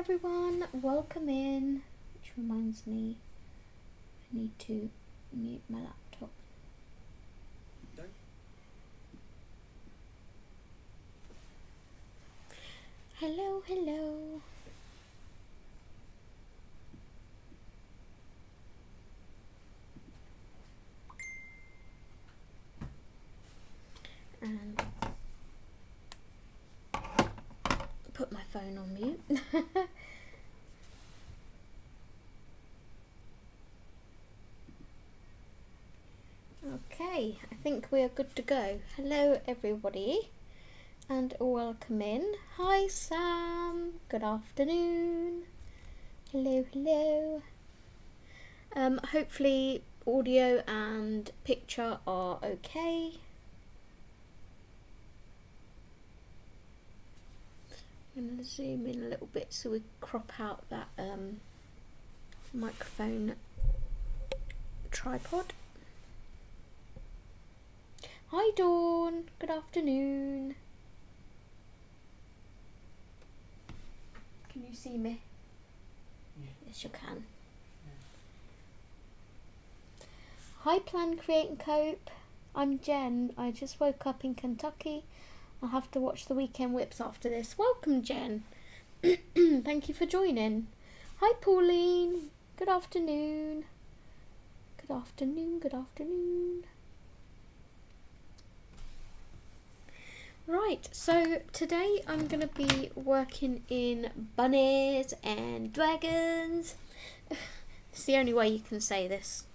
everyone, welcome in, which reminds me I need to mute my laptop. Hello, hello. And put my phone on mute. Okay, I think we are good to go. Hello everybody and welcome in. Hi Sam, good afternoon. Hello, hello. Hopefully audio and picture are okay. I'm going to zoom in a little bit so we crop out that microphone tripod. Hi Dawn, good afternoon. Can you see me? Yeah. Yes you can. Yeah. Hi Plan, Create and Cope. I'm Jen. I just woke up in Kentucky. I'll have to watch the Weekend Whips after this. Welcome Jen. Thank you for joining. Hi Pauline. Good afternoon. Good afternoon, good afternoon. Right, so today I'm going to be working in Bunnehs and Dwagons. It's the only way you can say this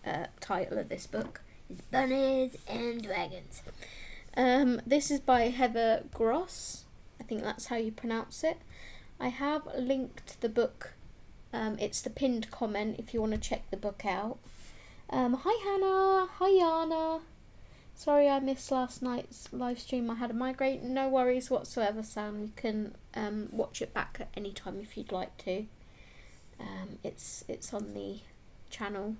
title of this book, is Bunnehs and Dwagons. This is by Heather Gross. I think that's how you pronounce it. I have linked the book. It's the pinned comment if you want to check the book out. Hi Hannah. Hi Yana. Sorry I missed last night's live stream. I had a migraine. No worries whatsoever, Sam. You can watch it back at any time if you'd like to. It's on the channel.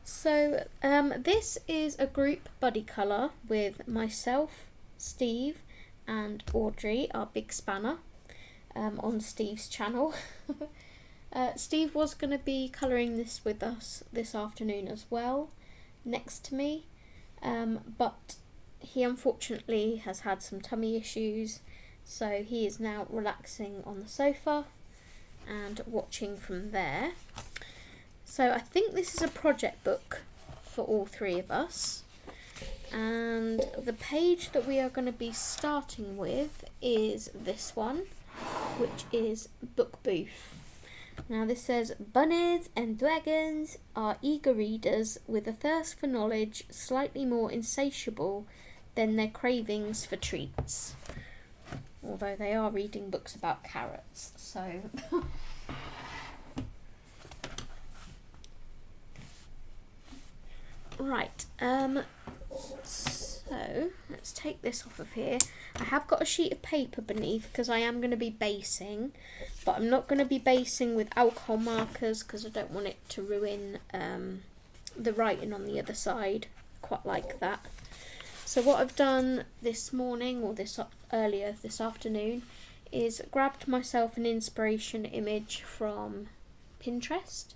So this is a group buddy colour with myself, Steve and Audrey, our big spanner, on Steve's channel. Steve was going to be colouring this with us this afternoon as well, next to me. But he unfortunately has had some tummy issues, so he is now relaxing on the sofa and watching from there. So I think this is a project book for all three of us, and the page that we are going to be starting with is this one, which is Book Booth. Now this says, Bunnehs and Dwagons are eager readers with a thirst for knowledge slightly more insatiable than their cravings for treats. Although they are reading books about carrots, so... Right, so let's take this off of here. I have got a sheet of paper beneath because I am going to be basing, but I'm not going to be basing with alcohol markers because I don't want it to ruin the writing on the other side. Quite like that. So what I've done this morning, or earlier this afternoon, is grabbed myself an inspiration image from Pinterest.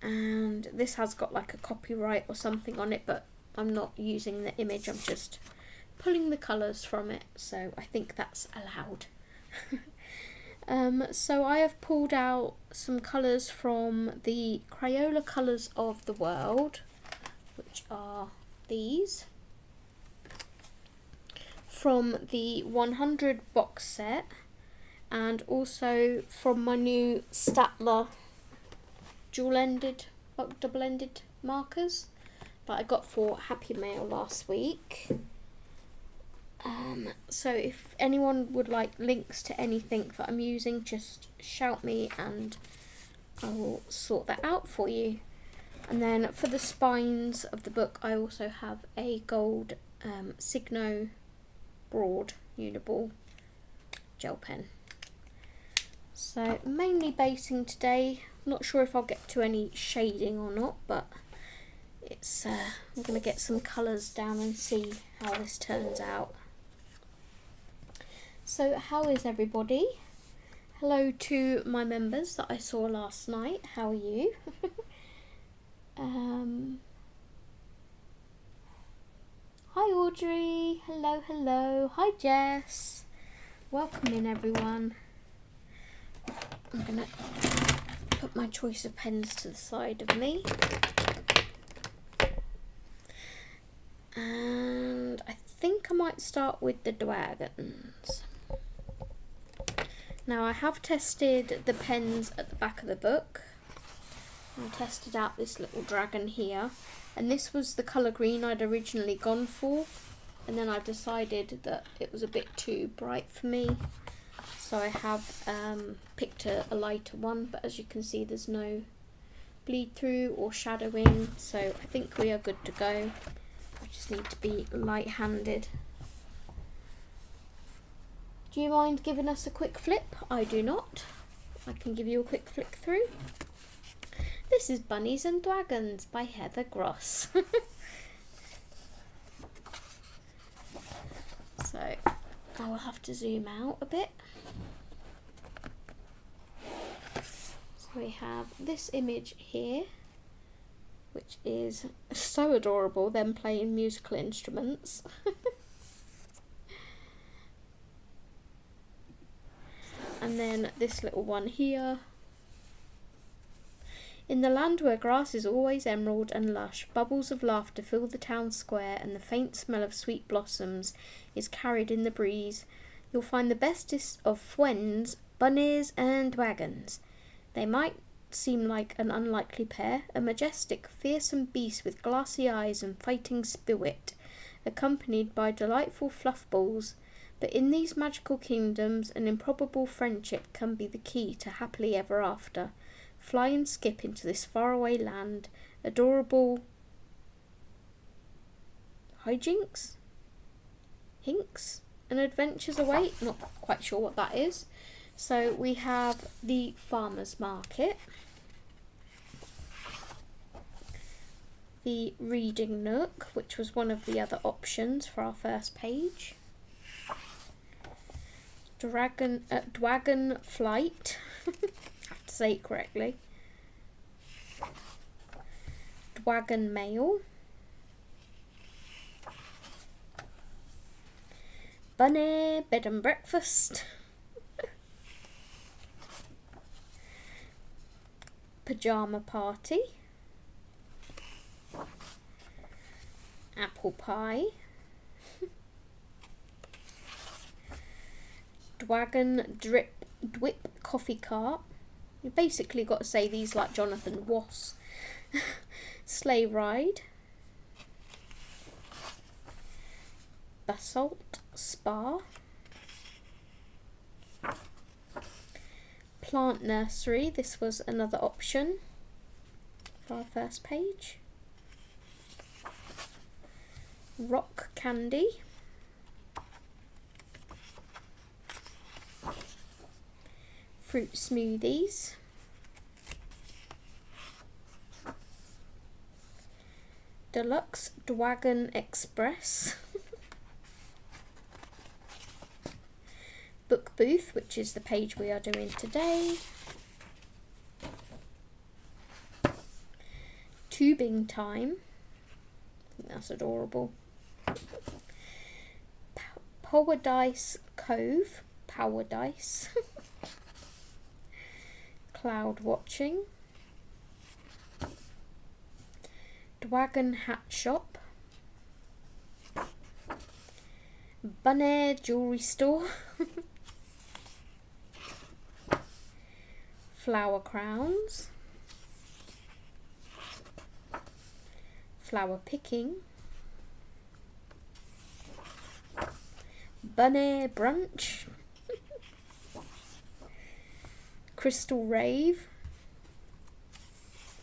And this has got like a copyright or something on it, but I'm not using the image, I'm just pulling the colours from it, so I think that's allowed. So I have pulled out some colours from the Crayola Colours of the World, which are these, from the 100 box set, and also from my new Staedtler double-ended markers that I got for Happy Mail last week. So if anyone would like links to anything that I'm using, just shout me and I will sort that out for you. And then for the spines of the book, I also have a gold Signo Broad Uniball gel pen. So mainly basing today. Not sure if I'll get to any shading or not, but it's I'm going to get some colours down and see how this turns out. So how is everybody? Hello to my members that I saw last night. How are you? Hi Audrey. Hello, hello. Hi Jess. Welcome in everyone. I'm gonna put my choice of pens to the side of me. And I think I might start with the Dwagons. Now I have tested the pens at the back of the book. I tested out this little dragon here, and this was the colour green I'd originally gone for, and then I decided that it was a bit too bright for me, so I have picked a lighter one, but as you can see there's no bleed through or shadowing, so I think we are good to go. I just need to be light-handed. Do you mind giving us a quick flip? I do not. I can give you a quick flick through. This is Bunnehs and Dwagons by Heather Gross. So I will have to zoom out a bit. So we have this image here, which is so adorable, them playing musical instruments. And then this little one here. In the land where grass is always emerald and lush, bubbles of laughter fill the town square, and the faint smell of sweet blossoms is carried in the breeze. You'll find the bestest of friends, Bunnehs and Dwagons. They might seem like an unlikely pair, a majestic, fearsome beast with glassy eyes and fighting spirit, accompanied by delightful fluff balls. But in these magical kingdoms, an improbable friendship can be the key to happily ever after. Fly and skip into this faraway land. Adorable hijinks? Hinks? And adventures await? Not quite sure what that is. So we have the farmer's market. The reading nook, which was one of the other options for our first page. Dwagon flight. Have to say it correctly. Dwagon mail. Bunneh bed and breakfast. Pajama party. Apple pie. Dwagon Dwip coffee cart. You basically got to say these like Jonathan Wass. Sleigh ride. Basalt spa. Plant nursery. This was another option for our first page. Rock candy. Fruit smoothies. Deluxe Dwagon Express. Book booth, which is the page we are doing today. Tubing time. I think that's adorable. Paradise Cove. Paradise. Cloud watching. Dwagon hat shop. Bunneh jewellery store. Flower crowns. Flower picking. Bunneh brunch. Crystal rave.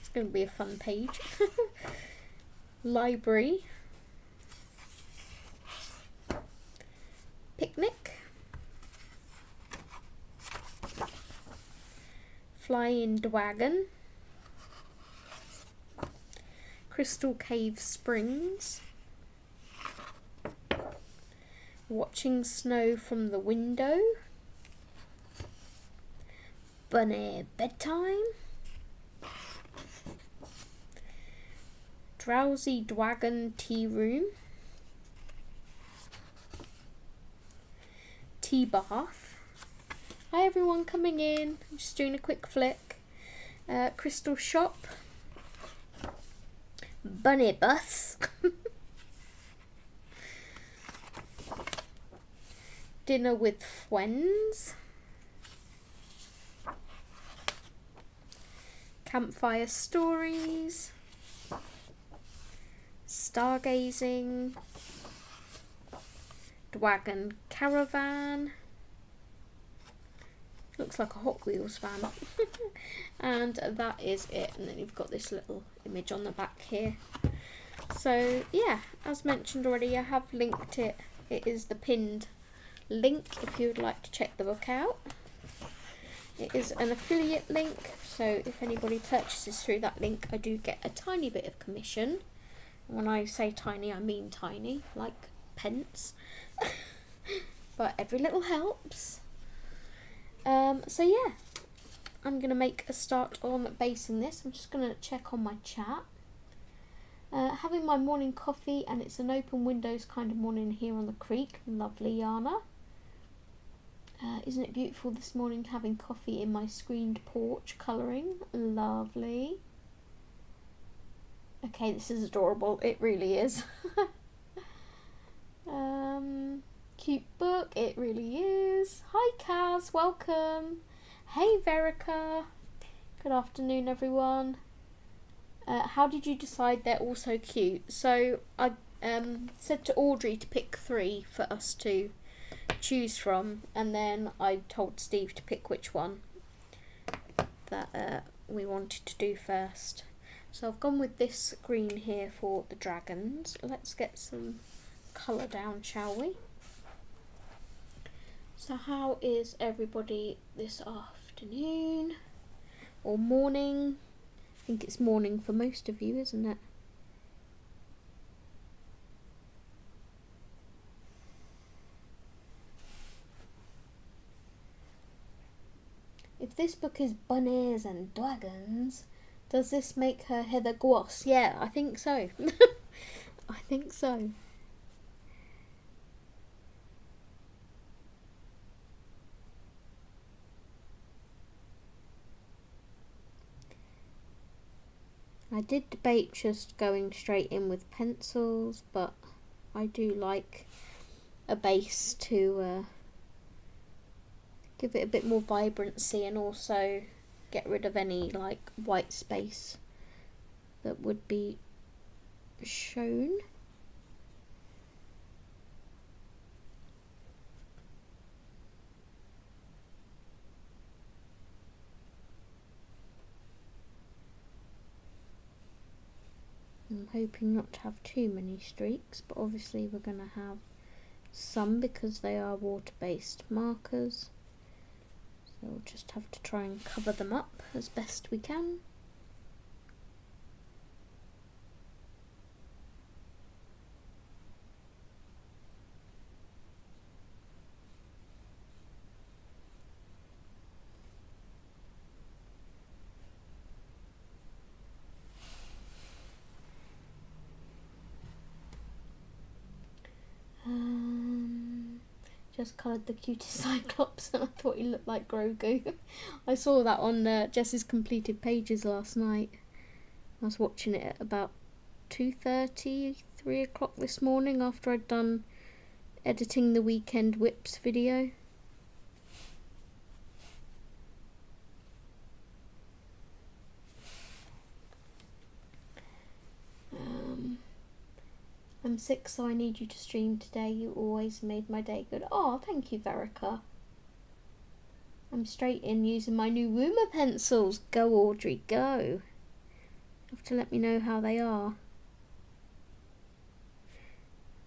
It's going to be a fun page. Library. Picnic. Flying Dwagon. Crystal Cave Springs. Watching snow from the window. Bunny bedtime. Drowsy Dwagon tea room. Tea bath. Hi everyone coming in. I'm just doing a quick flick. Crystal shop. Bunny bus. Dinner with friends. Campfire stories. Stargazing. Dwagon caravan. Looks like a Hot Wheels van. And that is it. And then you've got this little image on the back here. So yeah, as mentioned already, I have linked it. It is the pinned link if you would like to check the book out. It is an affiliate link, so if anybody purchases through that link, I do get a tiny bit of commission. When I say tiny, I mean tiny, like pence. But every little helps. So yeah, I'm going to make a start on basing this. I'm just going to check on my chat. Having my morning coffee, and it's an open windows kind of morning here on the creek. Lovely, Yana. Isn't it beautiful this morning having coffee in my screened porch colouring? Lovely. Okay, this is adorable. It really is. Cute book. It really is. Hi, Kaz. Welcome. Hey, Verica. Good afternoon, everyone. How did you decide they're all so cute? So I said to Audrey to pick 3 for us to choose from, and then I told Steve to pick which one that we wanted to do first. So I've gone with this green here for the dragons. Let's get some colour down, shall we? So how is everybody this afternoon or morning? I think it's morning for most of you, isn't it? If this book is Bunnehs and Dwagons, does this make her Heather Goss? Yeah, I think so. I think so. I did debate just going straight in with pencils, but I do like a base to give it a bit more vibrancy and also get rid of any like white space that would be shown. I'm hoping not to have too many streaks, but obviously we're going to have some because they are water-based markers. So we'll just have to try and cover them up as best we can. Just coloured the cutest Cyclops and I thought he looked like Grogu. I saw that on Jess's completed pages last night. I was watching it at about 2:30, 3 o'clock this morning after I'd done editing the Weekend Whips video. I'm sick, so I need you to stream today. You always made my day good. Oh, thank you, Verica. I'm straight in using my new Woomer pencils. Go, Audrey, go. You have to let me know how they are.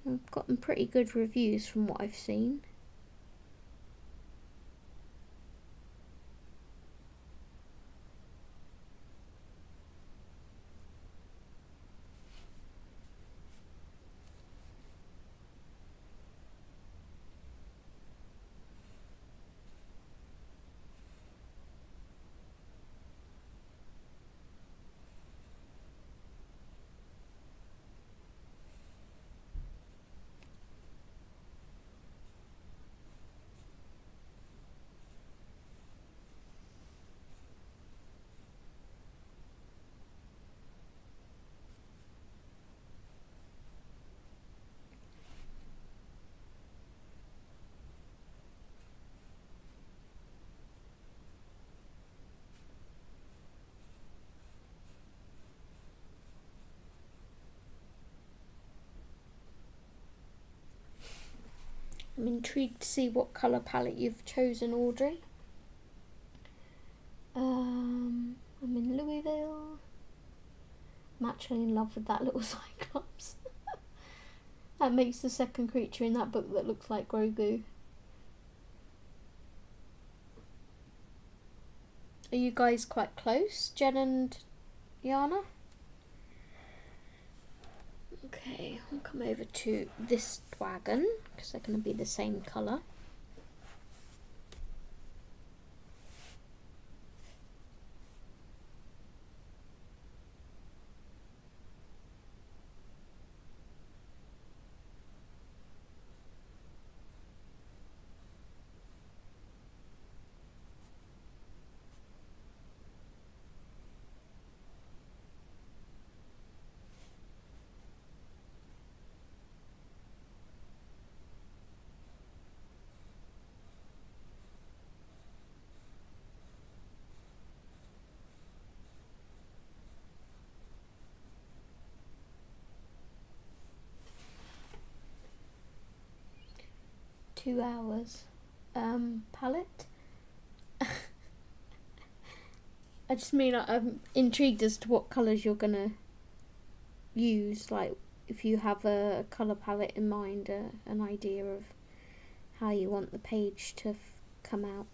I've gotten pretty good reviews from what I've seen. I'm intrigued to see what colour palette you've chosen, Audrey. I'm in Louisville. I'm actually in love with that little Cyclops. That makes the second creature in that book that looks like Grogu. Are you guys quite close, Jen and Yana? Okay, I'll come over to this Dwagon because they're going to be the same colour. "2 hours." Palette? I just mean I'm intrigued as to what colours you're gonna use, like if you have a colour palette in mind, an idea of how you want the page to come out.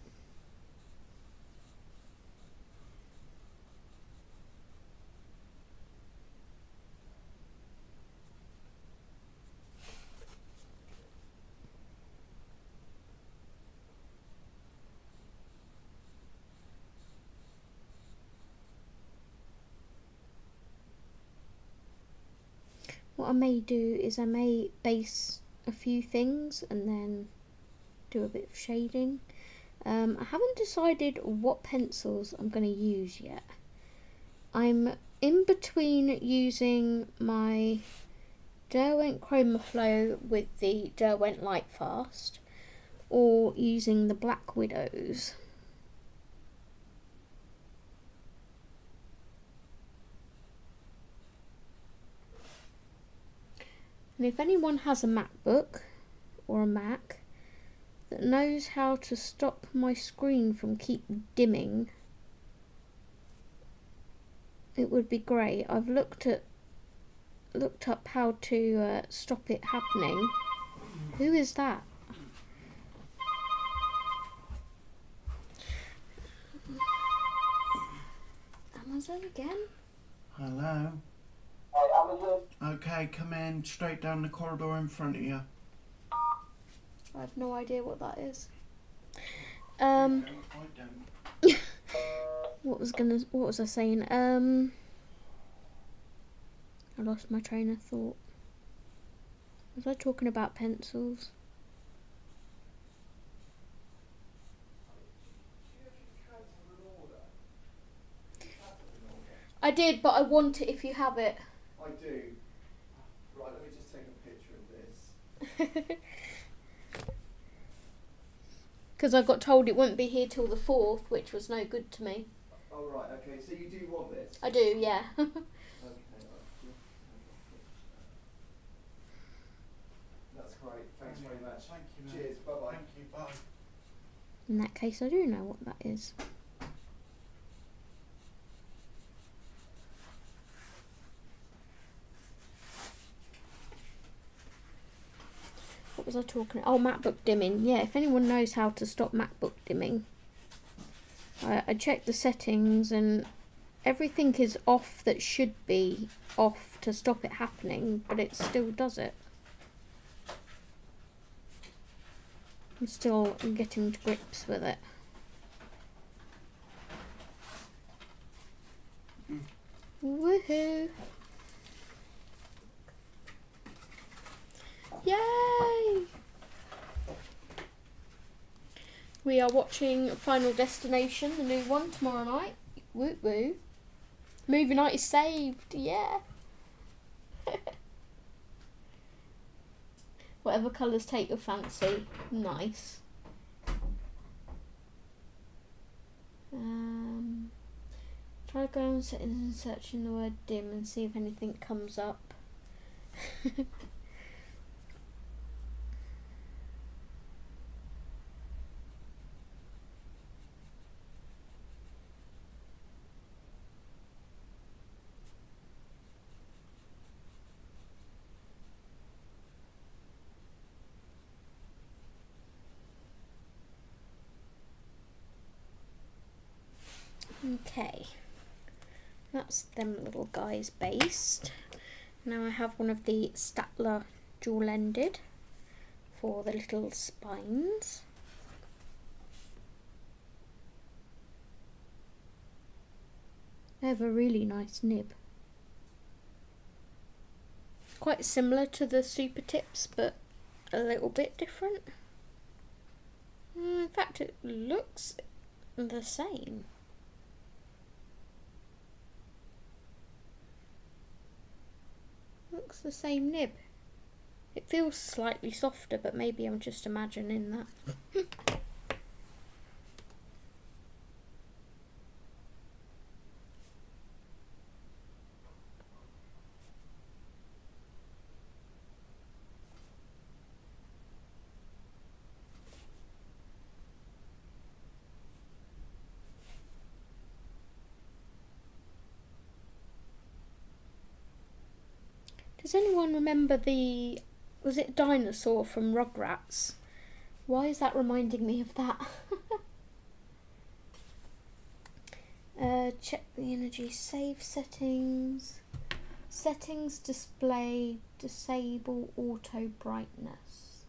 What I may do is I may base a few things and then do a bit of shading. I haven't decided what pencils I'm going to use yet. I'm in between using my Derwent Chroma Flow with the Derwent Lightfast or using the Black Widows. And if anyone has a MacBook or a Mac that knows how to stop my screen from keep dimming, it would be great. I've looked up how to stop it happening. Who is that? Amazon again? Hello. Hi, Amazon. Okay, come in straight down the corridor in front of you. I have no idea what that is. I don't. What was I saying? I lost my train of thought. Was I talking about pencils? I did, but I want it if you have it. I do. Right, let me just take a picture of this. Because I got told it wouldn't be here till the 4th, which was no good to me. Oh, right, okay, so you do want this? I do, yeah. Okay, that's great. Thanks very much. Thank you, mate. Cheers, bye-bye. Thank you, bye. In that case, I do know what that is. What was I talking about? Oh, MacBook dimming. Yeah, if anyone knows how to stop MacBook dimming. I checked the settings and everything is off that should be off to stop it happening, but it still does it. I'm still getting to grips with it. Woohoo! Yay! We are watching Final Destination, the new one, tomorrow night. Woo woo. Movie night is saved, yeah! Whatever colours take your fancy. Nice. Try going on settings and searching the word dim and see if anything comes up. Okay, that's them little guys based. Now I have one of the Statler dual-ended for the little spines. They have a really nice nib. Quite similar to the Super Tips, but a little bit different. In fact, it looks the same. Looks the same nib. It feels slightly softer, but maybe I'm just imagining that. Does anyone remember was it dinosaur from Rugrats? Why is that reminding me of that? Check the energy save settings. Settings display disable auto brightness.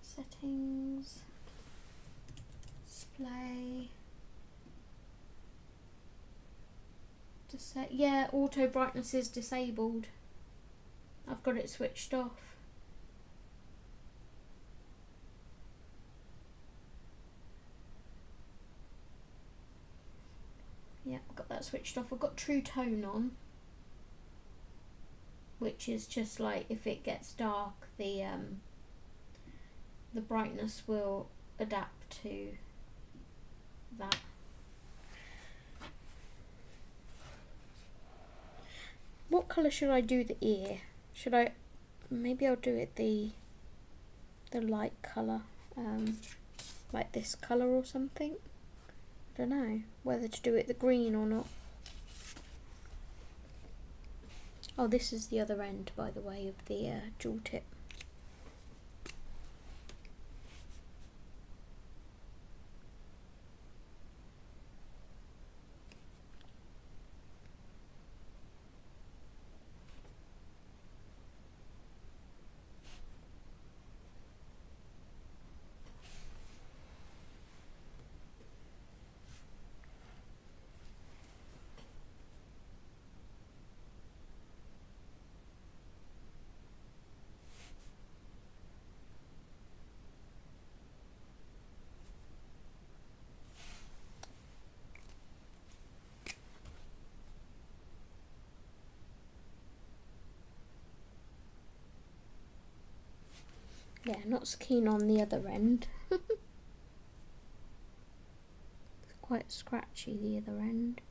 Settings display. Yeah, auto brightness is disabled. I've got it switched off. Yeah, I've got that switched off. I've got True Tone on, which is just like if it gets dark, the brightness will adapt to that. What colour should I do the ear? Should I, maybe I'll do it the light colour, like this colour or something. I don't know whether to do it the green or not. Oh, this is the other end, by the way, of the jewel tip. Yeah, not so keen on the other end. It's quite scratchy, the other end.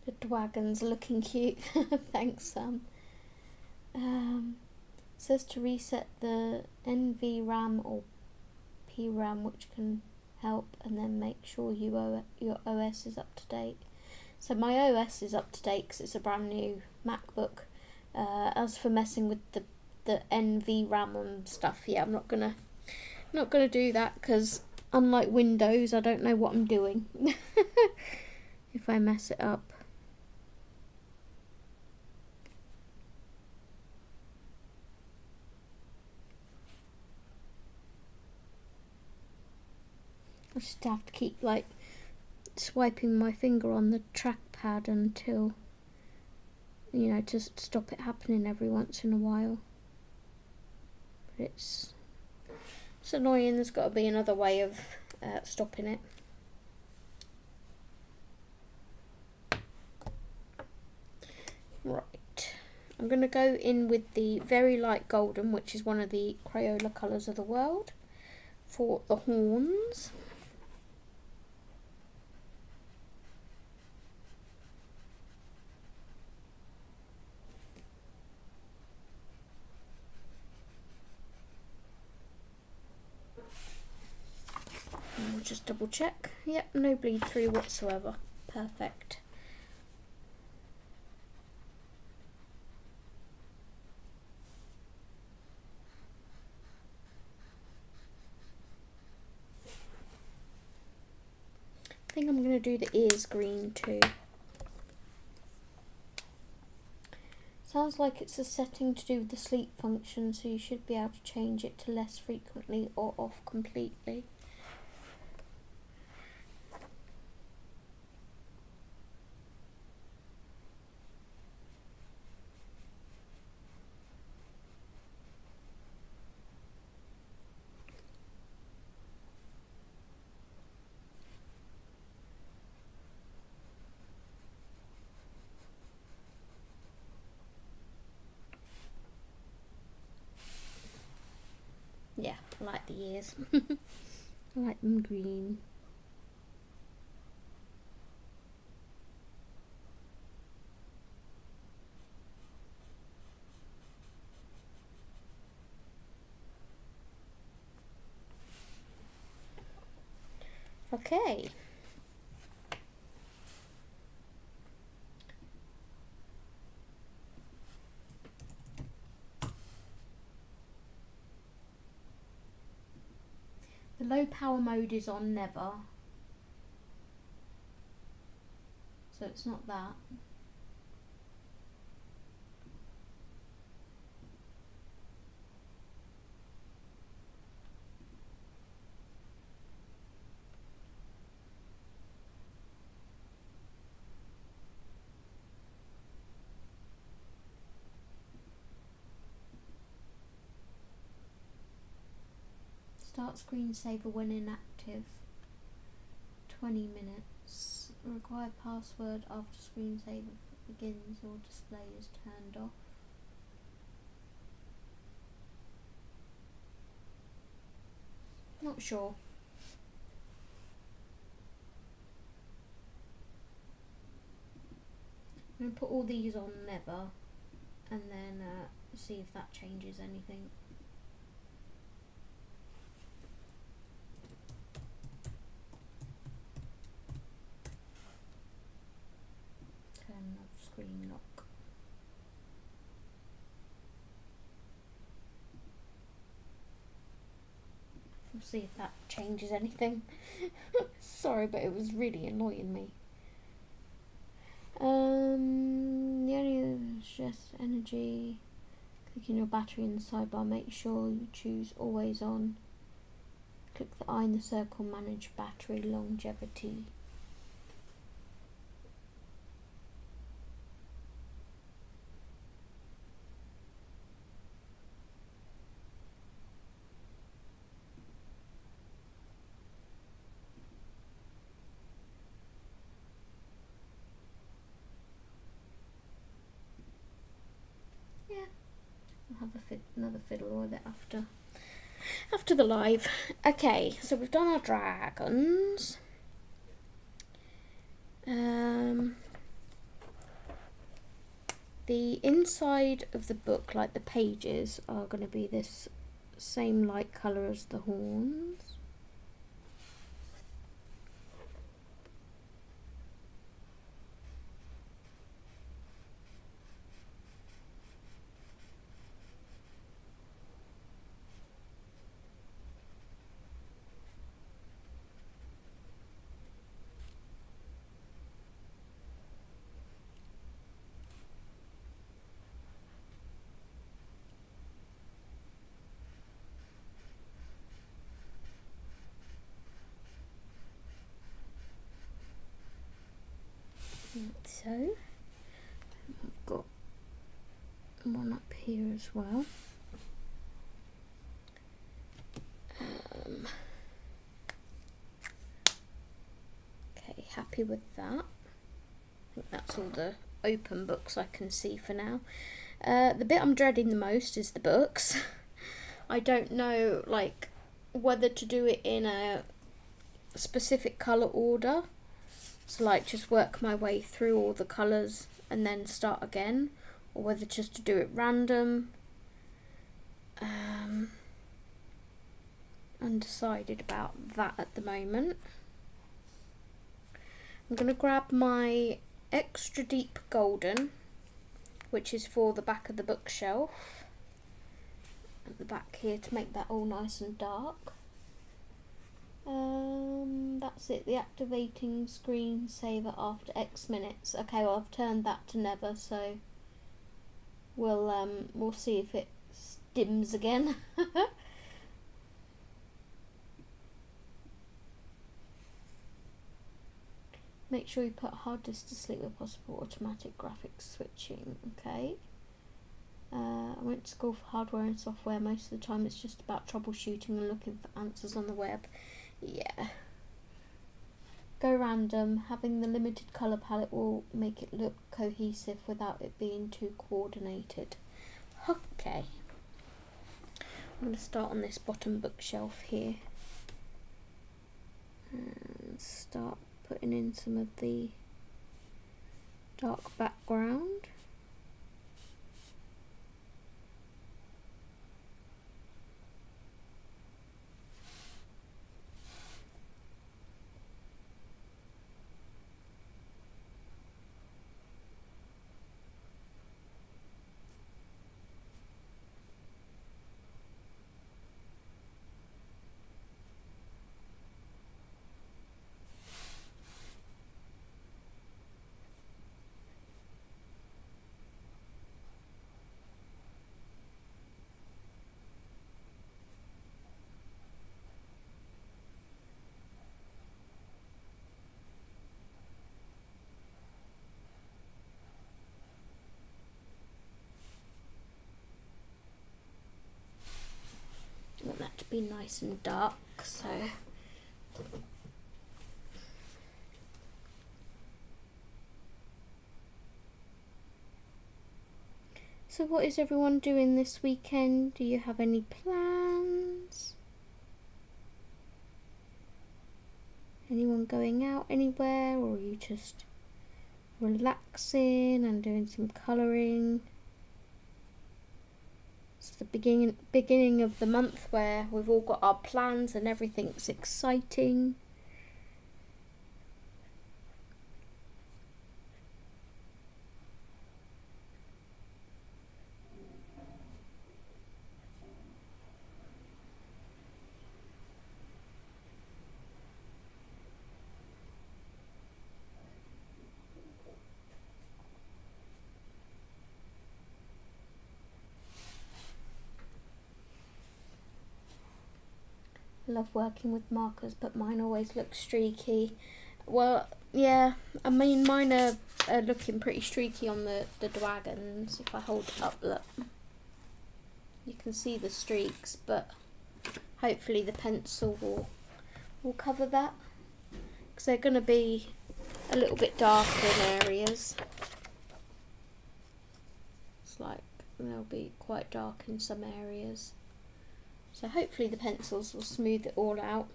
The Dwagons are looking cute. Thanks, Sam. Says to reset the NVRAM or PRAM, which can help, and then make sure your OS is up to date. So my OS is up to date because it's a brand new MacBook. As for messing with the NVRAM and stuff, yeah, I'm not gonna do that because unlike Windows, I don't know what I'm doing if I mess it up. I just have to keep like swiping my finger on the trackpad until, you know, to stop it happening every once in a while. But it's annoying. There's got to be another way of stopping it. Right, I'm going to go in with the very light golden, which is one of the Crayola colours of the world, for the horns. just double check. Yep, no bleed through whatsoever. Perfect. I think I'm going to do the ears green too. Sounds like it's a setting to do with the sleep function, so you should be able to change it to less frequently or off completely. Yeah, I like the ears. I like them green. Okay. The low power mode is on never. So it's not that. Start screensaver when inactive. 20 minutes. Required password after screensaver begins or display is turned off. Not sure. I'm going to put all these on never and then see if that changes anything. Turn off screen lock. We'll see if that changes anything. Sorry, but it was really annoying me. The only is just energy. Clicking your battery in the sidebar, make sure you choose always on. Click the eye in the circle, manage battery longevity. Yeah, I'll have another fiddle with it after the live. Okay, so we've done our dragons. The inside of the book, like the pages, are going to be this same light colour as the horns. So I've got one up here as well. Okay, happy with that. I think that's all the open books I can see for now. The bit I'm dreading the most is the books. I don't know like whether to do it in a specific colour order. So like just work my way through all the colours and then start again, or whether just to do it random. undecided about that at the moment. I'm going to grab my extra deep golden, which is for the back of the bookshelf, at the back here, to make that all nice and dark. That's it, the activating screensaver after X minutes. Okay, well I've turned that to never, so we'll see if it dims again. Make sure you put hard disk to sleep where possible, automatic graphics switching. Okay. I went to school for hardware and software. Most of the time it's just about troubleshooting and looking for answers on the web. Yeah. Go random. Having the limited colour palette will make it look cohesive without it being too coordinated. Okay. I'm going to start on this bottom bookshelf here. And start putting in some of the dark background. I want that to be nice and dark, so what is everyone doing this weekend? Do you have any plans? Anyone going out anywhere, or are you just relaxing and doing some colouring? It's the beginning of the month where we've all got our plans and everything's exciting. I love working with markers, but mine always look streaky. Well, yeah, I mean mine are looking pretty streaky on the Dwagons. If I hold it up, look, you can see the streaks, but hopefully the pencil will cover that, because they're going to be a little bit darker in areas. It's like they'll be quite dark in some areas. So hopefully the pencils will smooth it all out.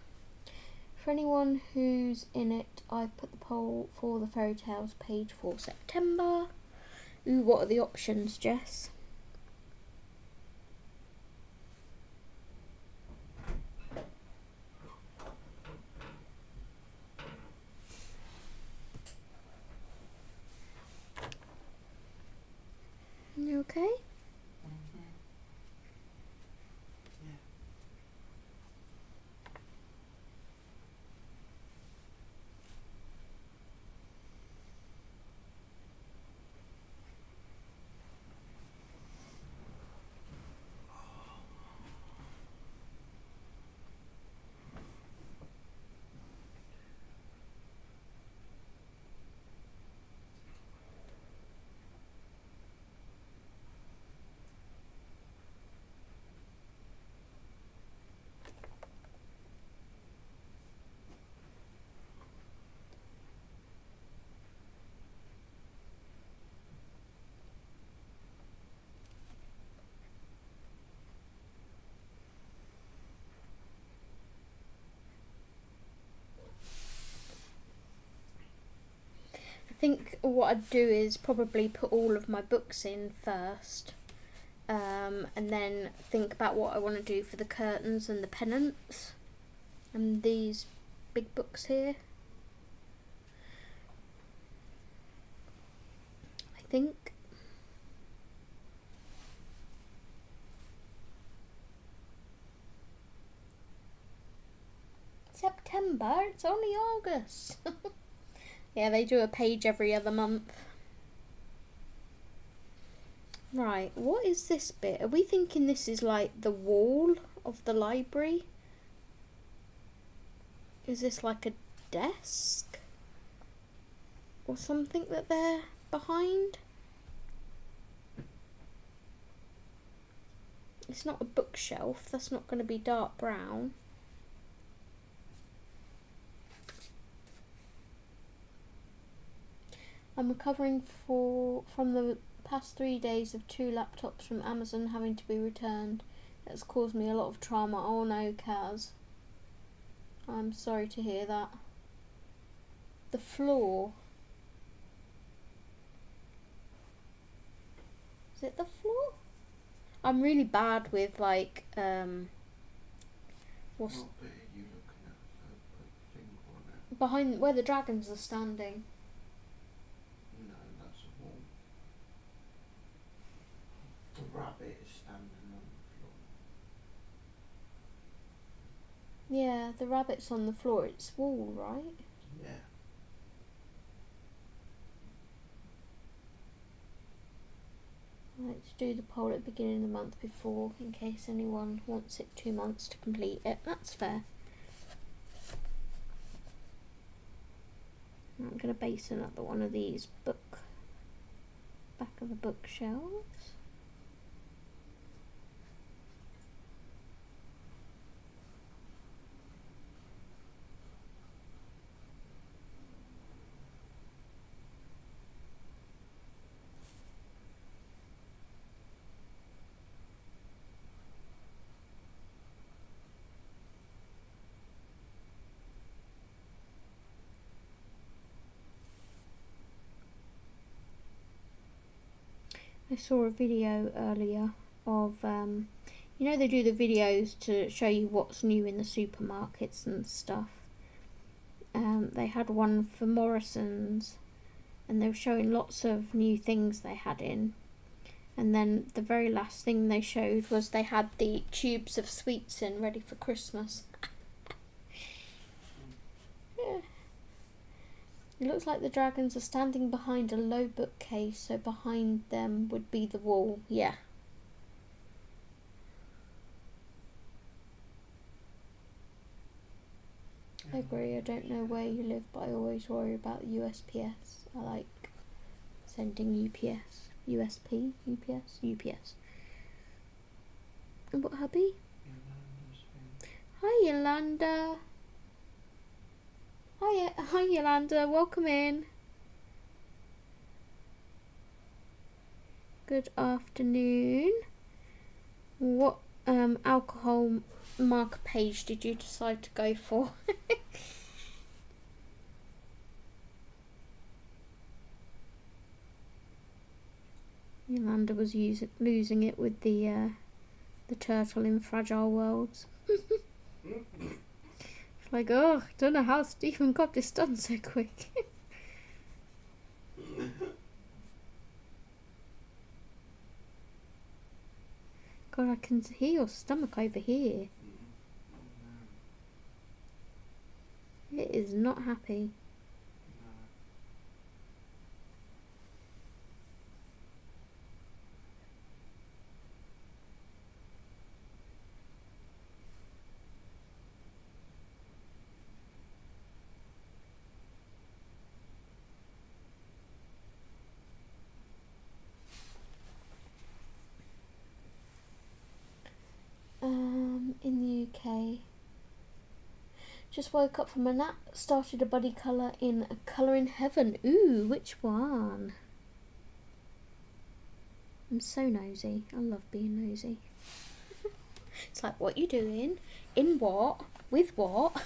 For anyone who's in it, I've put the poll for the Fairy Tales page for September. Ooh, what are the options, Jess? You okay? I think what I'd do is probably put all of my books in first, and then think about what I want to do for the curtains and the pennants. and these big books here. I think. September? It's only August. Yeah, they do a page every other month. Right, what is this bit? Are we thinking this is like the wall of the library? Is this like a desk? Or something that they're behind? It's not a bookshelf, that's not going to be dark brown. I'm recovering from the past 3 days of 2 laptops from Amazon having to be returned. It's caused me a lot of trauma. Oh no, Kaz. I'm sorry to hear that. The floor. Is it the floor? I'm really bad with like what's What bit are you looking at? The thing on it? behind where the dragons are standing. No, that's a wall. The rabbit is standing on the floor. Yeah, the rabbit's on the floor. It's wall, right? Yeah. I like to do the poll at the beginning of the month before, in case anyone wants it 2 months to complete it. That's fair. I'm going to base another one of these back of the bookshelves. I saw a video earlier of, you know, they do the videos to show you what's new in the supermarkets and stuff. They had one for Morrison's and they were showing lots of new things they had in. And then the very last thing they showed was they had the tubes of sweets in ready for Christmas. Yeah. It looks like the dragons are standing behind a low bookcase, so behind them would be the wall. Yeah. I agree. I don't know where you live, but I always worry about USPS. I like sending UPS. USP? UPS? UPS. And what, hubby? Hi, Yolanda. Hi, Yolanda. Welcome in. Good afternoon. What alcohol marker page did you decide to go for? Yolanda was losing it with the turtle in Fragile Worlds. It's like, oh, I don't know how Stephen got this done so quick. God, I can hear your stomach over here. It is not happy. In the UK. Just woke up from a nap, started a buddy colour in A Colour in Heaven. Ooh, which one? I'm so nosy. I love being nosy. It's like, what you doing? In what? With what?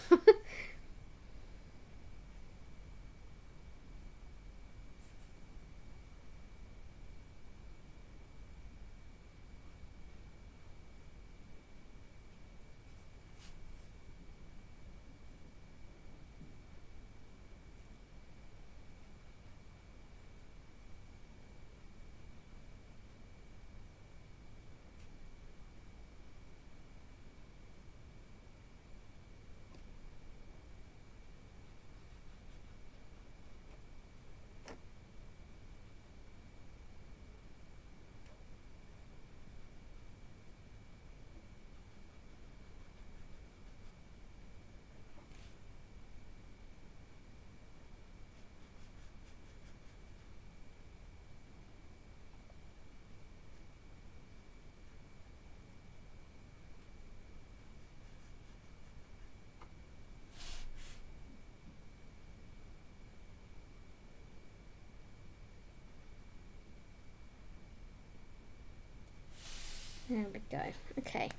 go. Okay.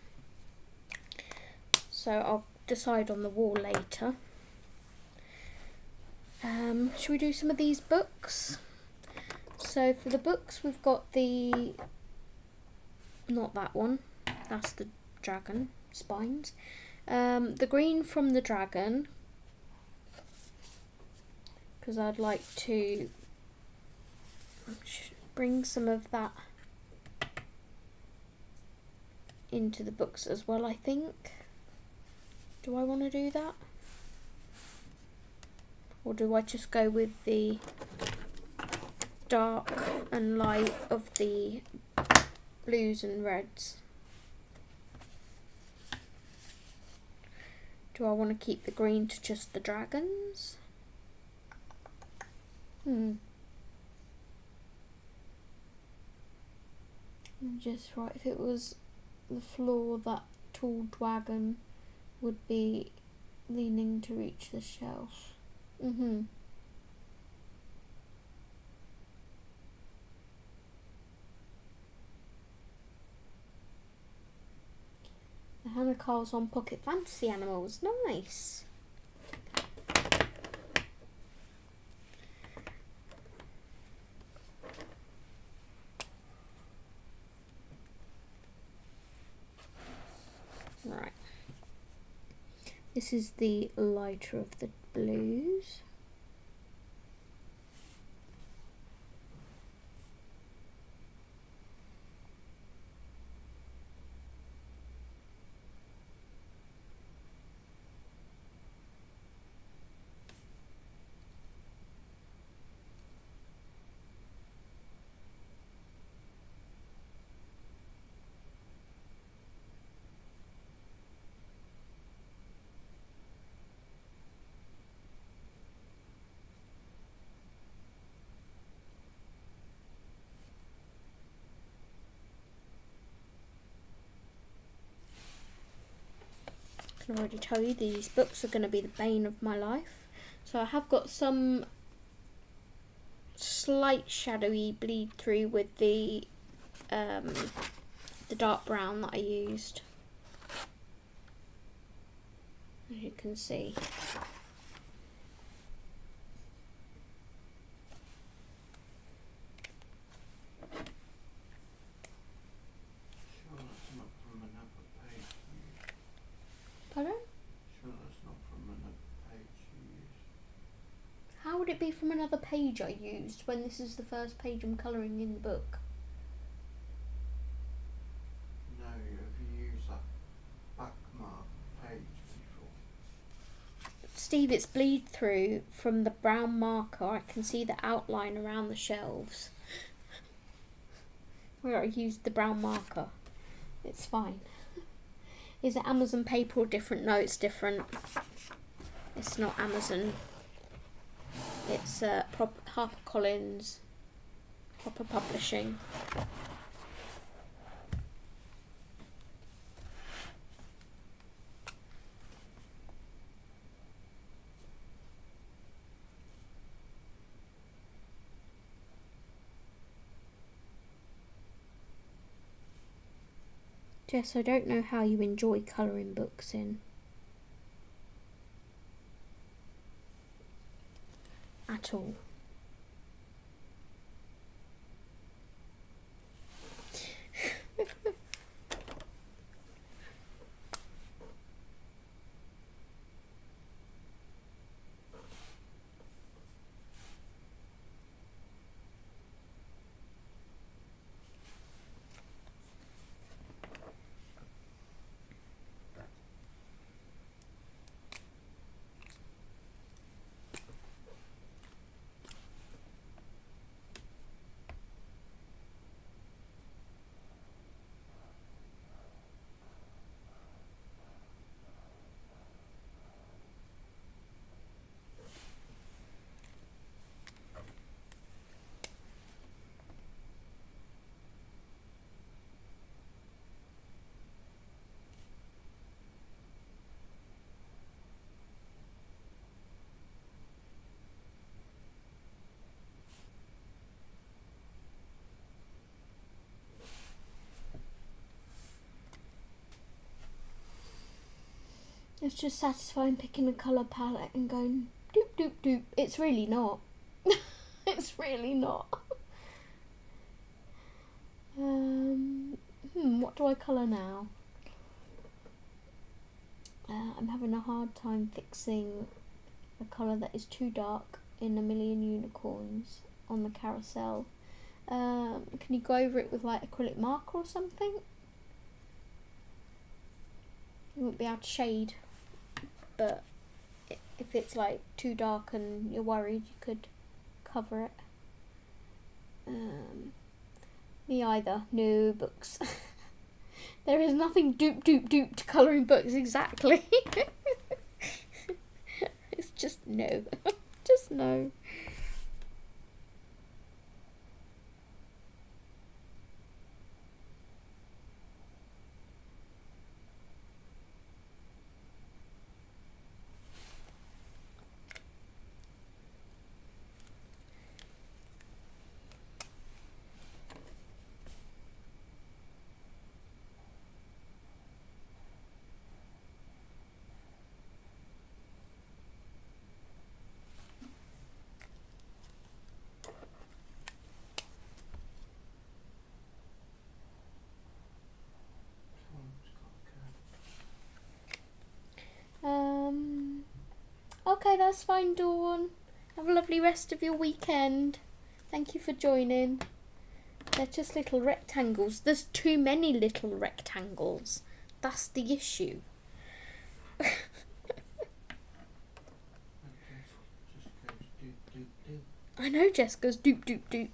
So I'll decide on the wall later. Should we do some of these books? So for the books we've got the, not that one, that's the dragon spines. The green from the dragon, because I'd like to bring some of that into the books as well, I think. Do I want to do that? Or do I just go with the dark and light of the blues and reds? Do I want to keep the green to just the dragons? Just right, if it was the floor, that tall dragon would be leaning to reach the shelf. The Hannah Carl's on Pocket Fantasy Animals. Nice. Right. This is the lighter of the blues. I can already tell you these books are going to be the bane of my life. So I have got some slight shadowy bleed through with the dark brown that I used, as you can see. Pardon? Sure that's not from another page you used. How would it be from another page I used when this is the first page I'm colouring in the book? No, have you used that back mark page before? Steve, it's bleed through from the brown marker. I can see the outline around the shelves where I used the brown marker. It's fine. Is it Amazon paper or different? No, it's different. It's not Amazon. It's HarperCollins, Proper Publishing. Jess, I don't know how you enjoy colouring books in. At all. It's just satisfying picking a colour palette and going doop doop doop. It's really not. It's really not. What do I colour now? I'm having a hard time fixing a colour that is too dark in A Million Unicorns on the carousel. Can you go over it with like acrylic marker or something? You won't be able to shade, but if it's like too dark and you're worried, you could cover it. Me either. No books. There is nothing doop doop doop to colouring books exactly. It's just no. Just no. Okay, that's fine, Dawn. Have a lovely rest of your weekend. Thank you for joining. They're just little rectangles. There's too many little rectangles. That's the issue. I know Jess goes doop doop doop.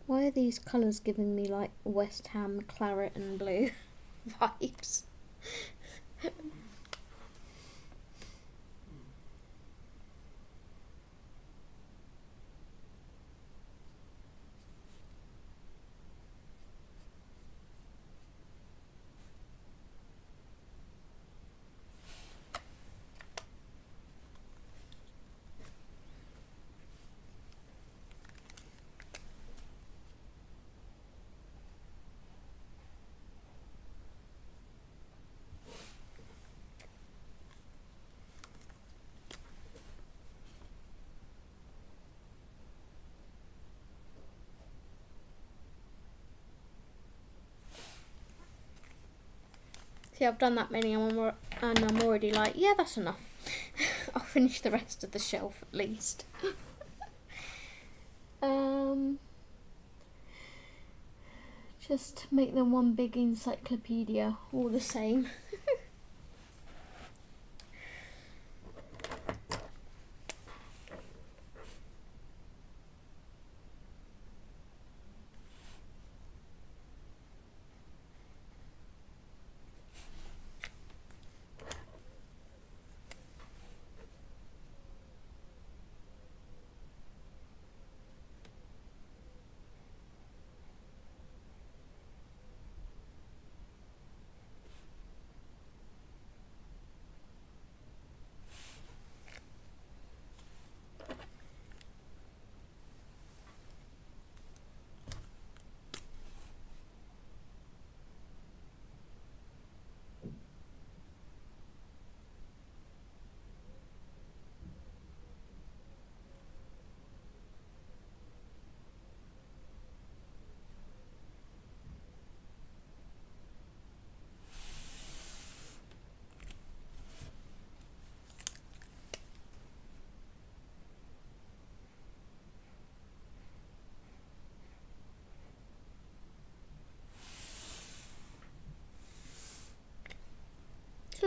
Why are these colours giving me like West Ham claret and blue vibes? See, I've done that many and I'm already like, yeah, that's enough. I'll finish the rest of the shelf at least. Just make them one big encyclopedia, all the same.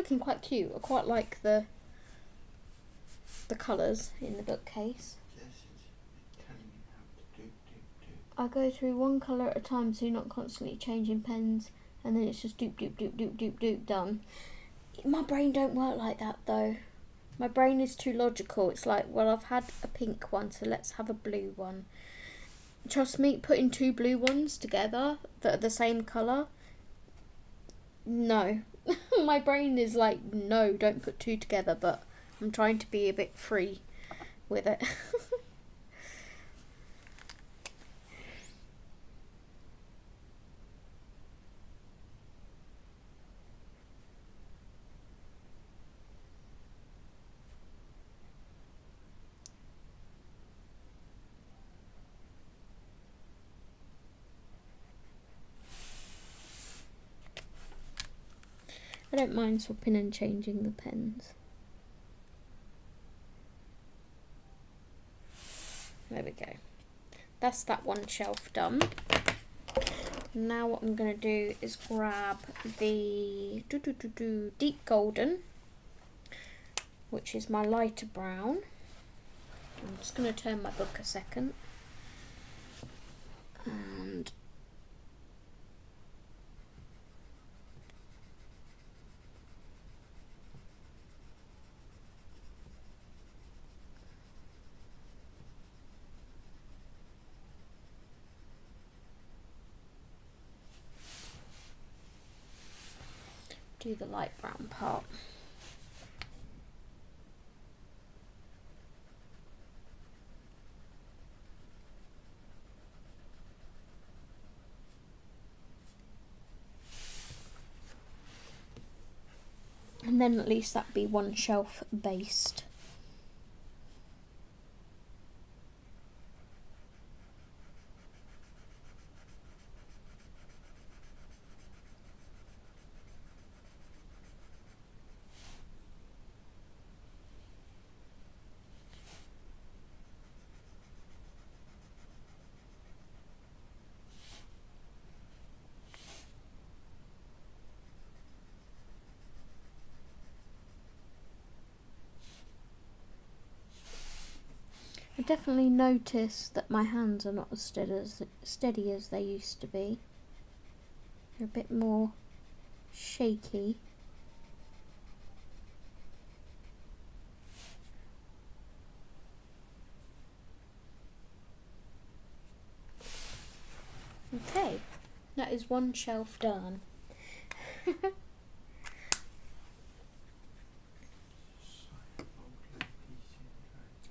looking quite cute. I quite like the colours in the bookcase. Yes, it's telling me how to do. I go through one colour at a time so you're not constantly changing pens, and then it's just doop done. My brain don't work like that though. My brain is too logical. It's like, well, I've had a pink one, so let's have a blue one. Trust me, putting two blue ones together that are the same colour, no. My brain is like, no, don't put two together, but I'm trying to be a bit free with it. I don't mind swapping and changing the pens. There we go. That's that one shelf done. Now what I'm going to do is grab the deep golden, which is my lighter brown. I'm just going to turn my book a second. And do the light brown part. And then at least that'd be one shelf based. I definitely notice that my hands are not as steady as they used to be. They're a bit more shaky. Okay, that is one shelf done.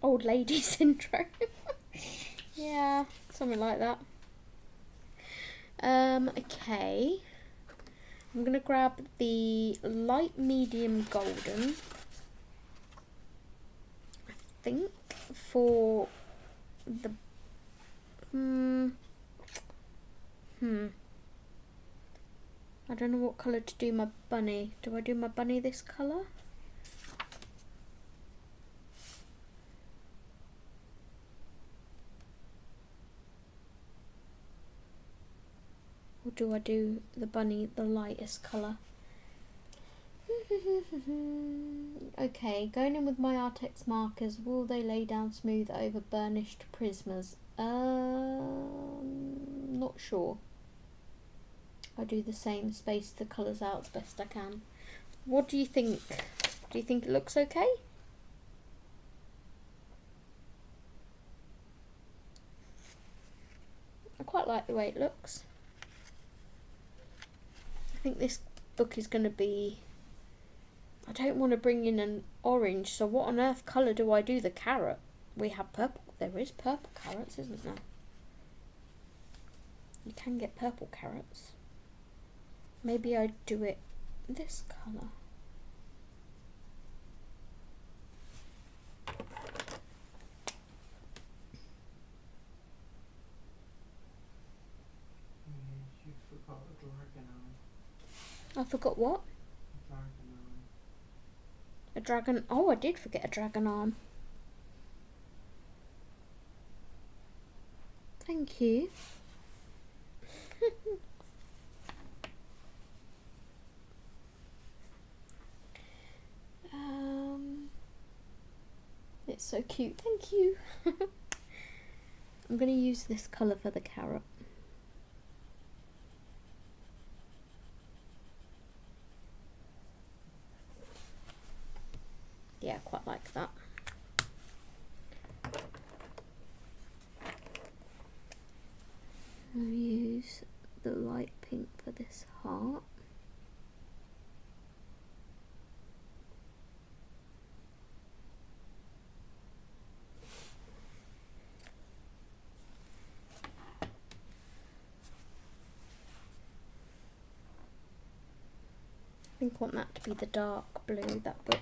Old lady syndrome. Yeah, something like that. Okay. I'm gonna grab the light medium golden, I think, for the I don't know what colour to do my bunny. Do I do my bunny this colour? Or do I do the bunny the lightest colour? Okay, going in with my Artex markers, will they lay down smooth over burnished prismas? Not sure. I do the same, space the colours out as best I can. What do you think? Do you think it looks okay? I quite like the way it looks. I think this book is going to be... I don't want to bring in an orange, so what on earth colour do I do the carrot? We have purple. There is purple carrots, isn't there? You can get purple carrots. Maybe I'd do it this colour. You forgot a dragon eye. I forgot what? A dragon eye. A dragon... Oh, I did forget a dragon arm. Thank you. so cute, thank you. I'm going to use this colour for the carrot. Yeah, I quite like that. I'll use the light pink for this heart. I think I want that to be the dark blue, that book.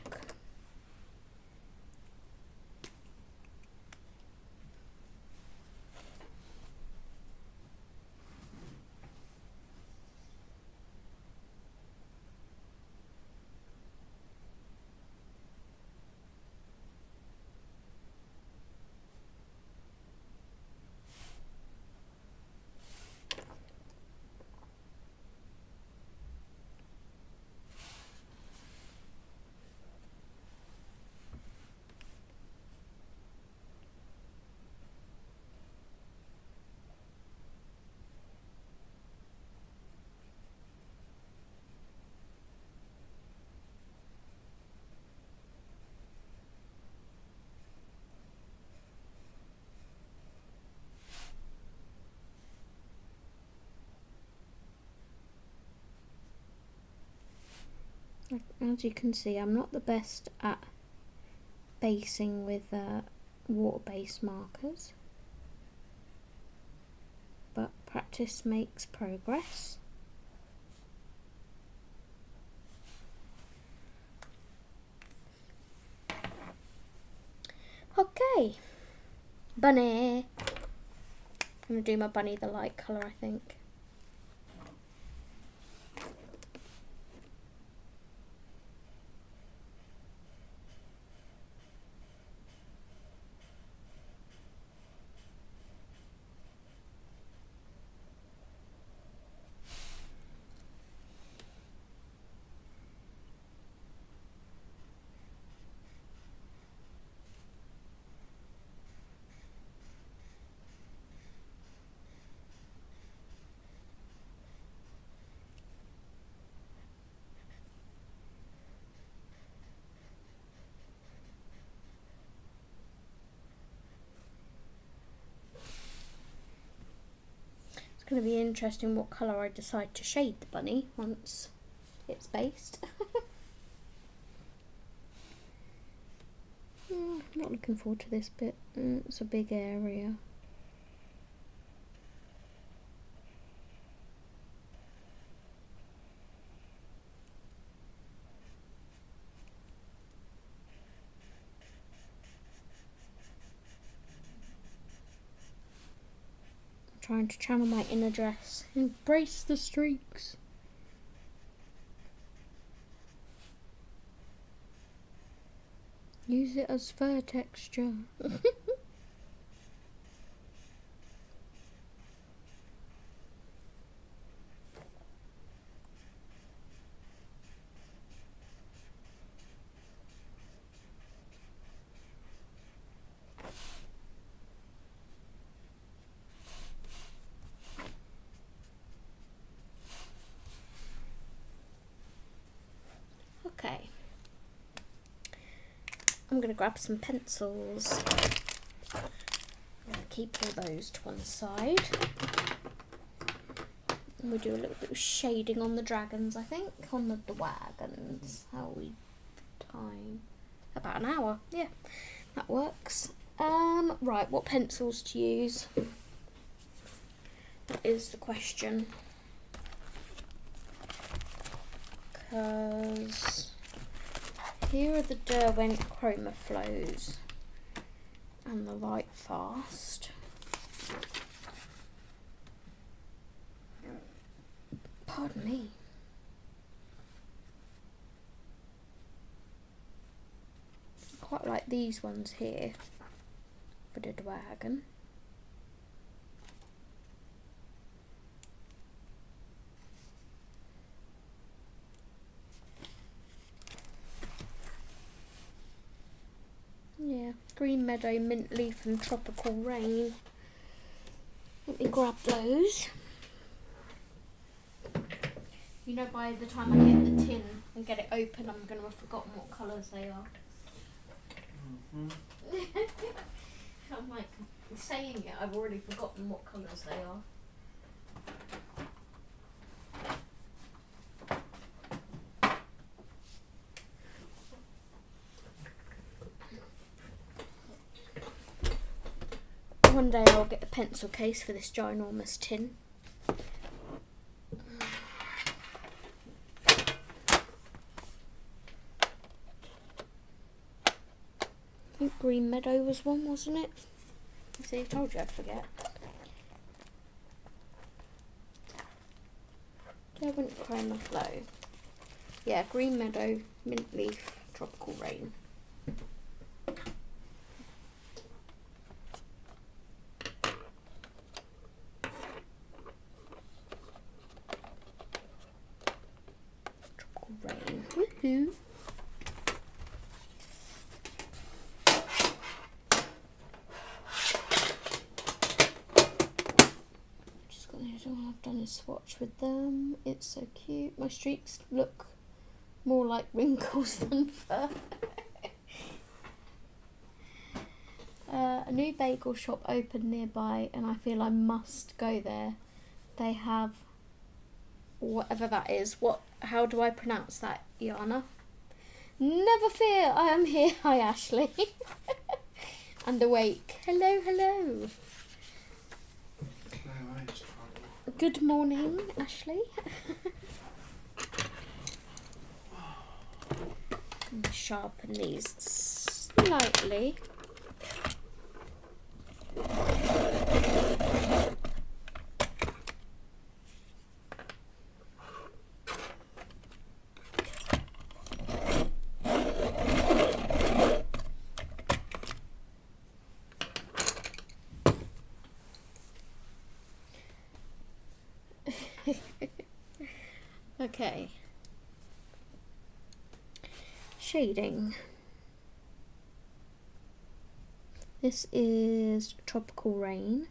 As you can see, I'm not the best at basing with water-based markers, but practice makes progress. Okay, bunny. I'm going to do my bunny the light colour, I think. It's going to be interesting what colour I decide to shade the bunny once it's based. I'm not looking forward to this bit. It's a big area. Trying to channel my inner dress. Embrace the streaks. Use it as fur texture. Okay. I'm going to grab some pencils. I'm going to keep all those to one side. And we'll do a little bit of shading on the dragons, I think. On the Dwagons. How are we time? About an hour. Yeah, that works. Right, what pencils to use? That is the question. Because here are the Derwent Chroma Flows and the Light Fast. Pardon me. I quite like these ones here for the Dwagon. Yeah, Green Meadow, Mint Leaf and Tropical Rain. Let me grab those. You know, by the time I get the tin and get it open, I'm going to have forgotten what colours they are. I'm like saying it, I've already forgotten what colours they are. One day I'll get a pencil case for this ginormous tin. I think Green Meadow was one, wasn't it? See, I told you I'd forget. Derwent Chroma Flow. Yeah, Green Meadow, Mint Leaf, Tropical Rain. Tropical Rain. Woohoo! All I've done is swatch with them. It's so cute. My streaks look more like wrinkles than fur. A new bagel shop opened nearby and I feel I must go there. They have whatever that is. How do I pronounce that, Yana? Never fear, I am here. Hi Ashley. And awake. Hello, hello. Good morning, Ashley. Sharpen these slightly. Okay. Shading. This is Tropical Rain.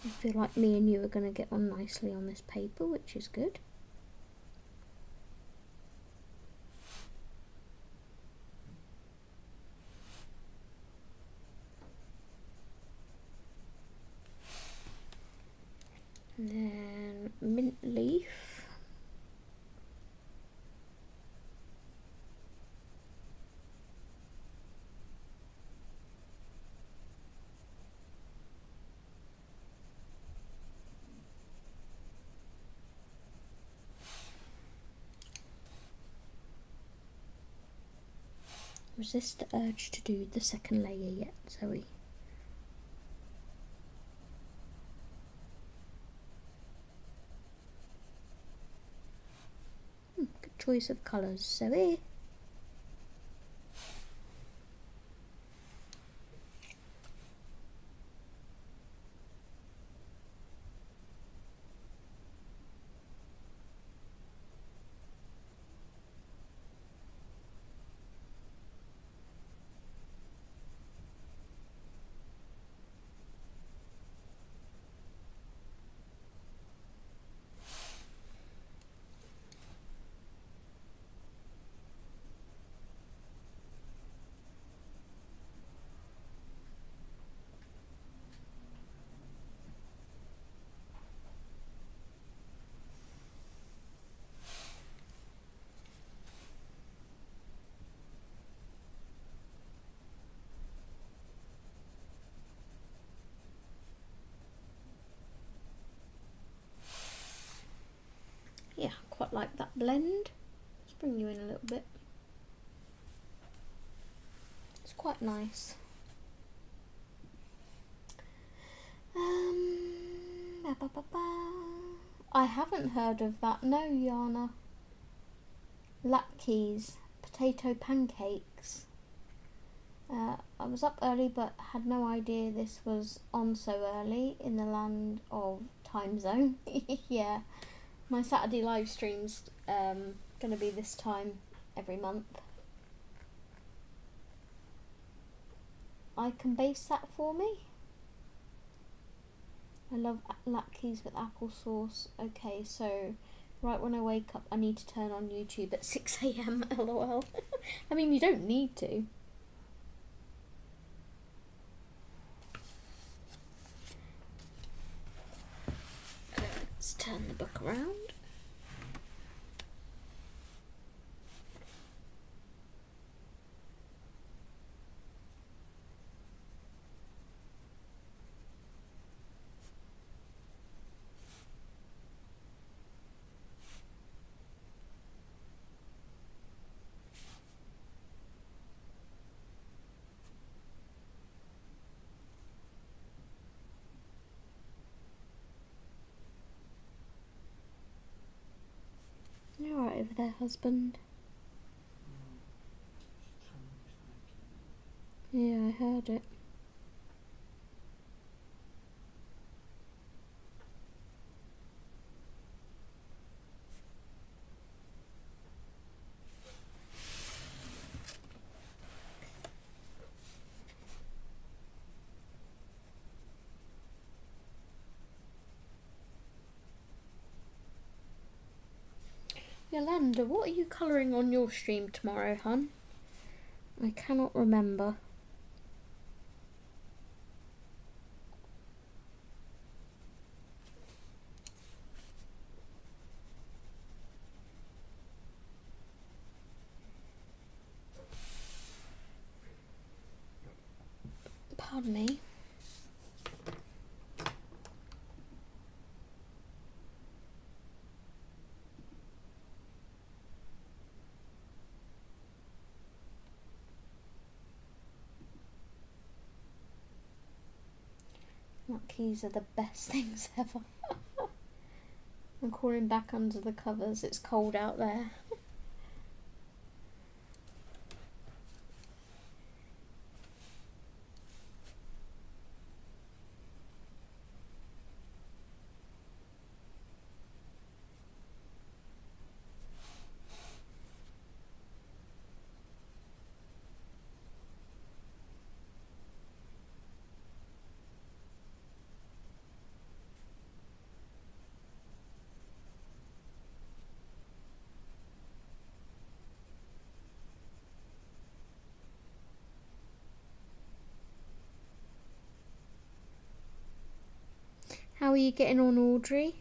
I feel like me and you are going to get on nicely on this paper, which is good. And then Mint Leaf. Resist the urge to do the second layer yet, Zoe. Good choice of colours, Zoe. Yeah, quite like that blend. Let's bring you in a little bit. It's quite nice. I haven't heard of that. No, Yana. Latkes, potato pancakes. I was up early but had no idea this was on so early in the land of time zone. Yeah, my Saturday live stream's gonna be this time every month. I can base that for me. I love latkes with applesauce. Okay, so right when I wake up, I need to turn on YouTube at 6 AM. LOL. I mean, you don't need to. Let's turn the book around. You're right over there, husband. Yeah, I heard it. Yolanda, what are you colouring on your stream tomorrow, hun? I cannot remember. Pardon me. Keys are the best things ever. I'm crawling back under the covers. It's cold out there. How are you getting on, Audrey?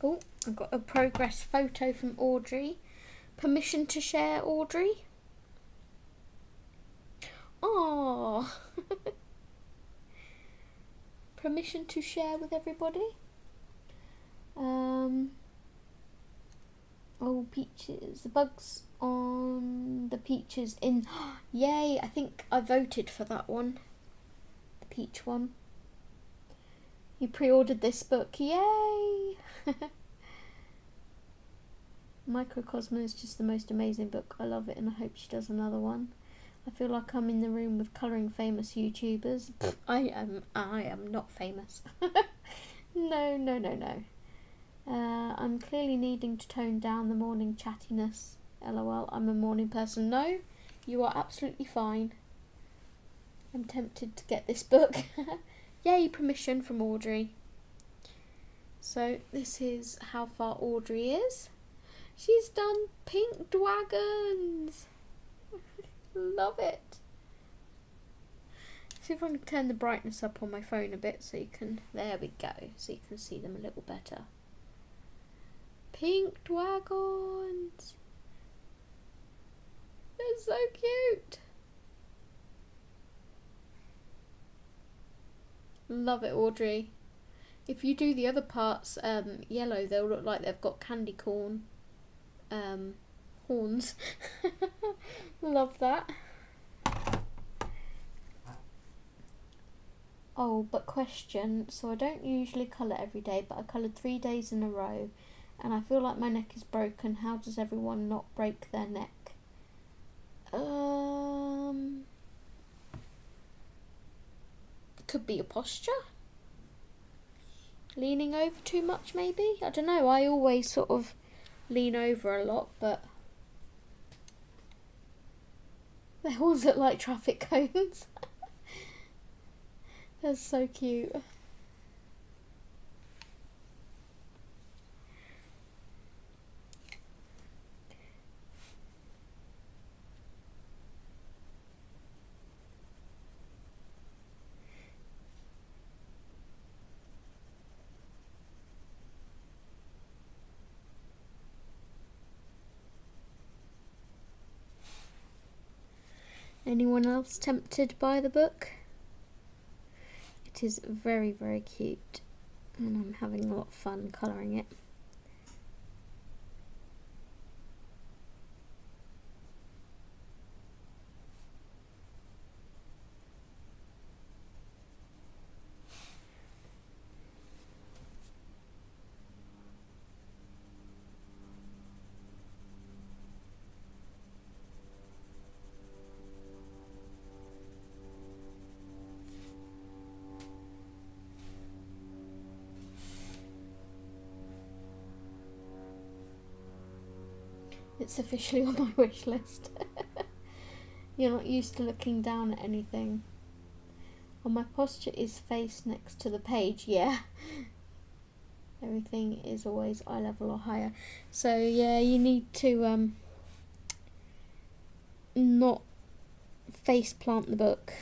Oh, I've got a progress photo from Audrey. Permission to share, Audrey? Oh, permission to share with everybody. Oh, peaches. The bugs on the peaches in. Yay! I think I voted for that one. The peach one. You pre-ordered this book. Yay! Microcosm is just the most amazing book. I love it, and I hope she does another one. I feel like I'm in the room with colouring famous YouTubers. I am not famous. No. I'm clearly needing to tone down the morning chattiness. LOL, I'm a morning person. No, you are absolutely fine. I'm tempted to get this book. Yay, permission from Audrey. So this is how far Audrey is. She's done pink Dwagons. Love it. See if I can turn the brightness up on my phone a bit so you can, there we go, so you can see them a little better. Pink Dwagons. They're so cute. Love it, Audrey. If you do the other parts yellow, they'll look like they've got candy corn horns. Love that. Oh, but question, so I don't usually colour every day, but I coloured 3 days in a row and I feel like my neck is broken. How does everyone not break their neck? Could be your posture. Leaning over too much maybe? I don't know, I always sort of lean over a lot, but they always look like traffic cones. They're so cute. Anyone else tempted by the book? It is very, very cute and I'm having a lot of fun colouring it. It's officially on my wish list. You're not used to looking down at anything. Oh, my posture is face next to the page, yeah. Everything is always eye level or higher. So yeah, you need to not face plant the book.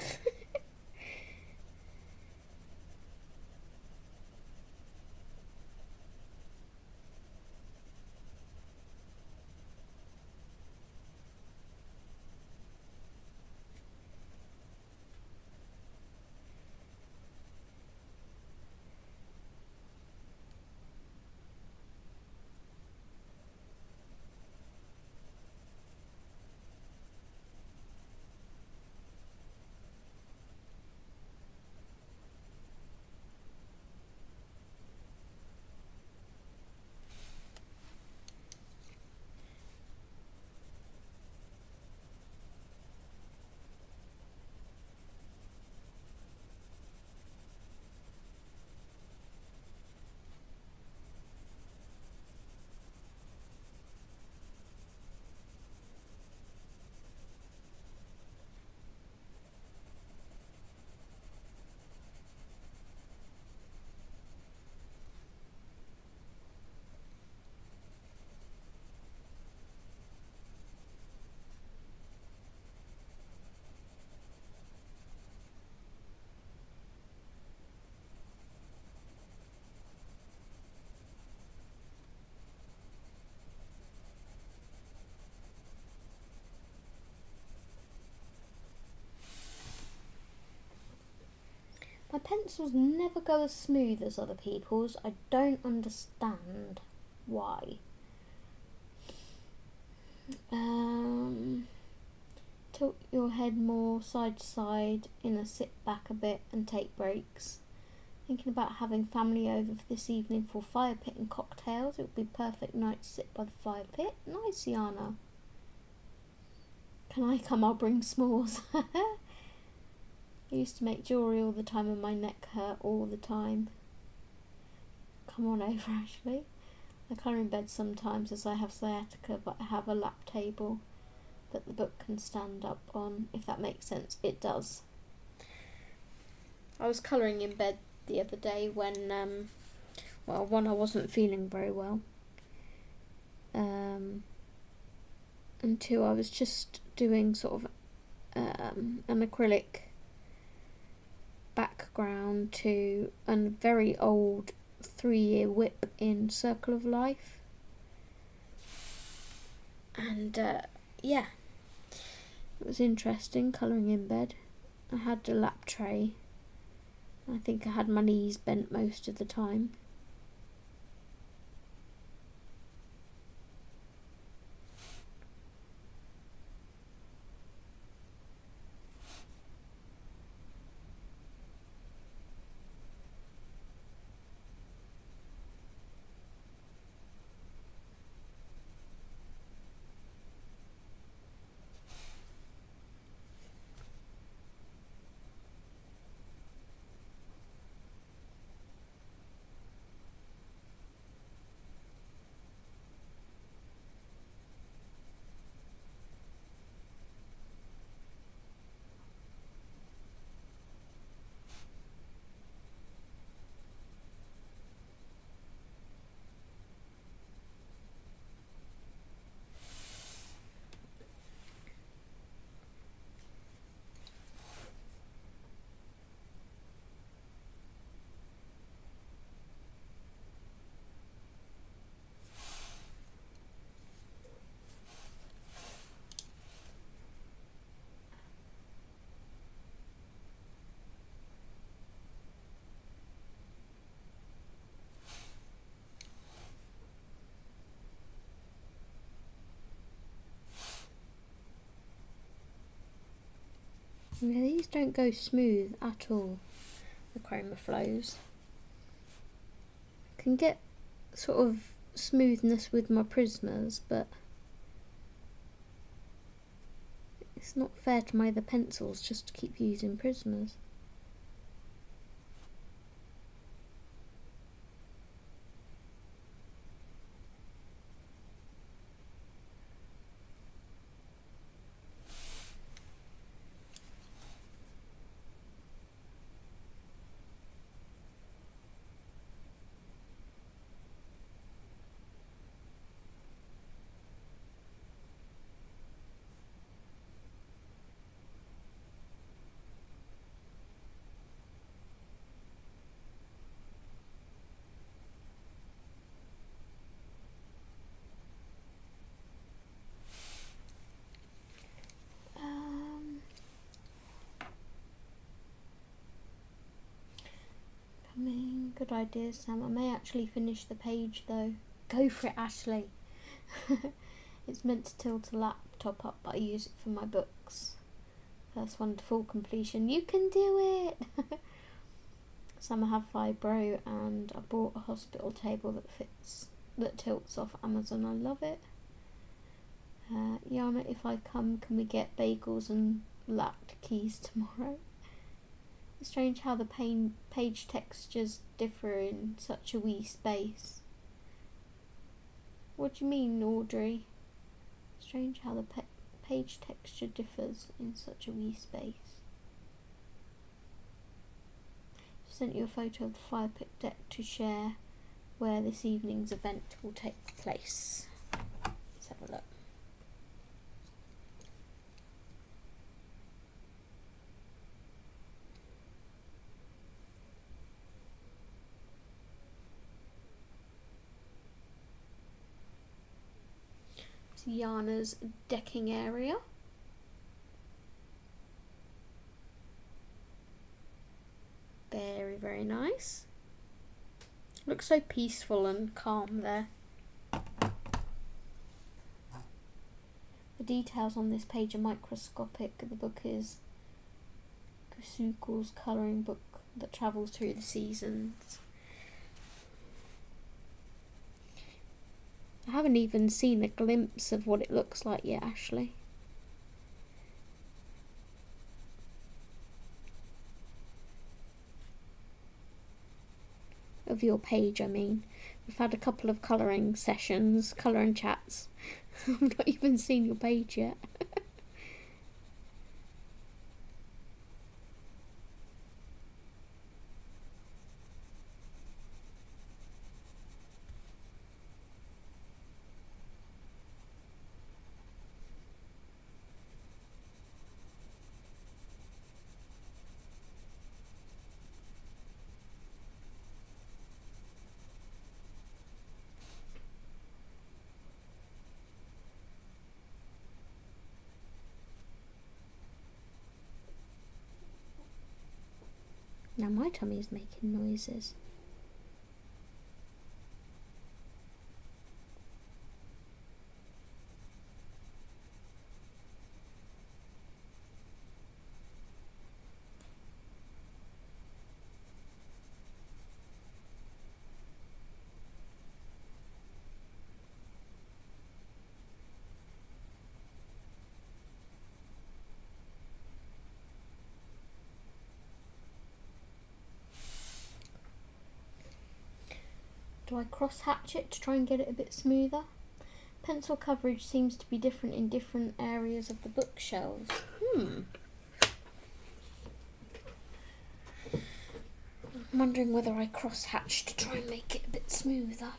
My pencils never go as smooth as other people's. I don't understand why. Tilt your head more side to side, sit back a bit and take breaks. Thinking about having family over for this evening for fire pit and cocktails. It would be perfect night to sit by the fire pit. Nice, Yana. Can I come? I'll bring s'mores. I used to make jewellery all the time and my neck hurt all the time. Come on over, Ashley. I colour in bed sometimes as I have sciatica, but I have a lap table that the book can stand up on, if that makes sense. It does. I was colouring in bed the other day when, I wasn't feeling very well. until I was just doing sort of an acrylic background to a very old 3-year whip in Circle of Life. And yeah, it was interesting colouring in bed. I had a lap tray. I think I had my knees bent most of the time. Yeah, these don't go smooth at all, the chroma flows. I can get sort of smoothness with my Prismas, but it's not fair to my other pencils just to keep using Prismas. Good idea, Sam. I may actually finish the page though. Go for it, Ashley. It's meant to tilt a laptop up, but I use it for my books. First one to full completion. You can do it! Sam, I have fibro and I bought a hospital table that tilts off Amazon. I love it. Yana, if I come, can we get bagels and lapped keys tomorrow? It's strange how the page textures differ in such a wee space. What do you mean, Audrey? Strange how the page texture differs in such a wee space. Sent you a photo of the fire pit deck to share where this evening's event will take place. Let's have a look. Yana's decking area. Very, very nice. Looks so peaceful and calm there. The details on this page are microscopic. The book is Kusuko's colouring book that travels through the seasons. I haven't even seen a glimpse of what it looks like yet, Ashley. Of your page, I mean. We've had a couple of colouring sessions, colouring chats. I've not even seen your page yet. Now my tummy's making noises. Do I cross hatch it to try and get it a bit smoother? Pencil coverage seems to be different in different areas of the bookshelves. I'm wondering whether I cross hatch to try and make it a bit smoother.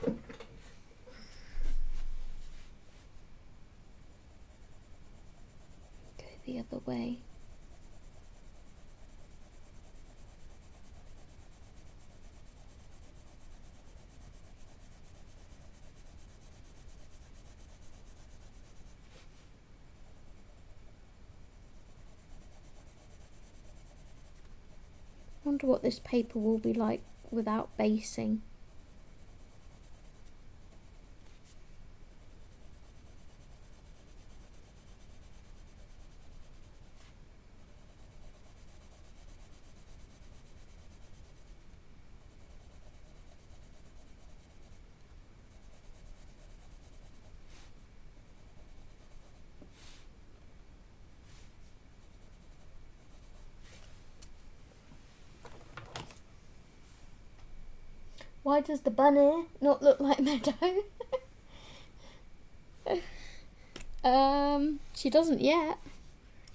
Go the other way. I wonder what this paper will be like without basing. Why does the bunny not look like Meadow? She doesn't yet.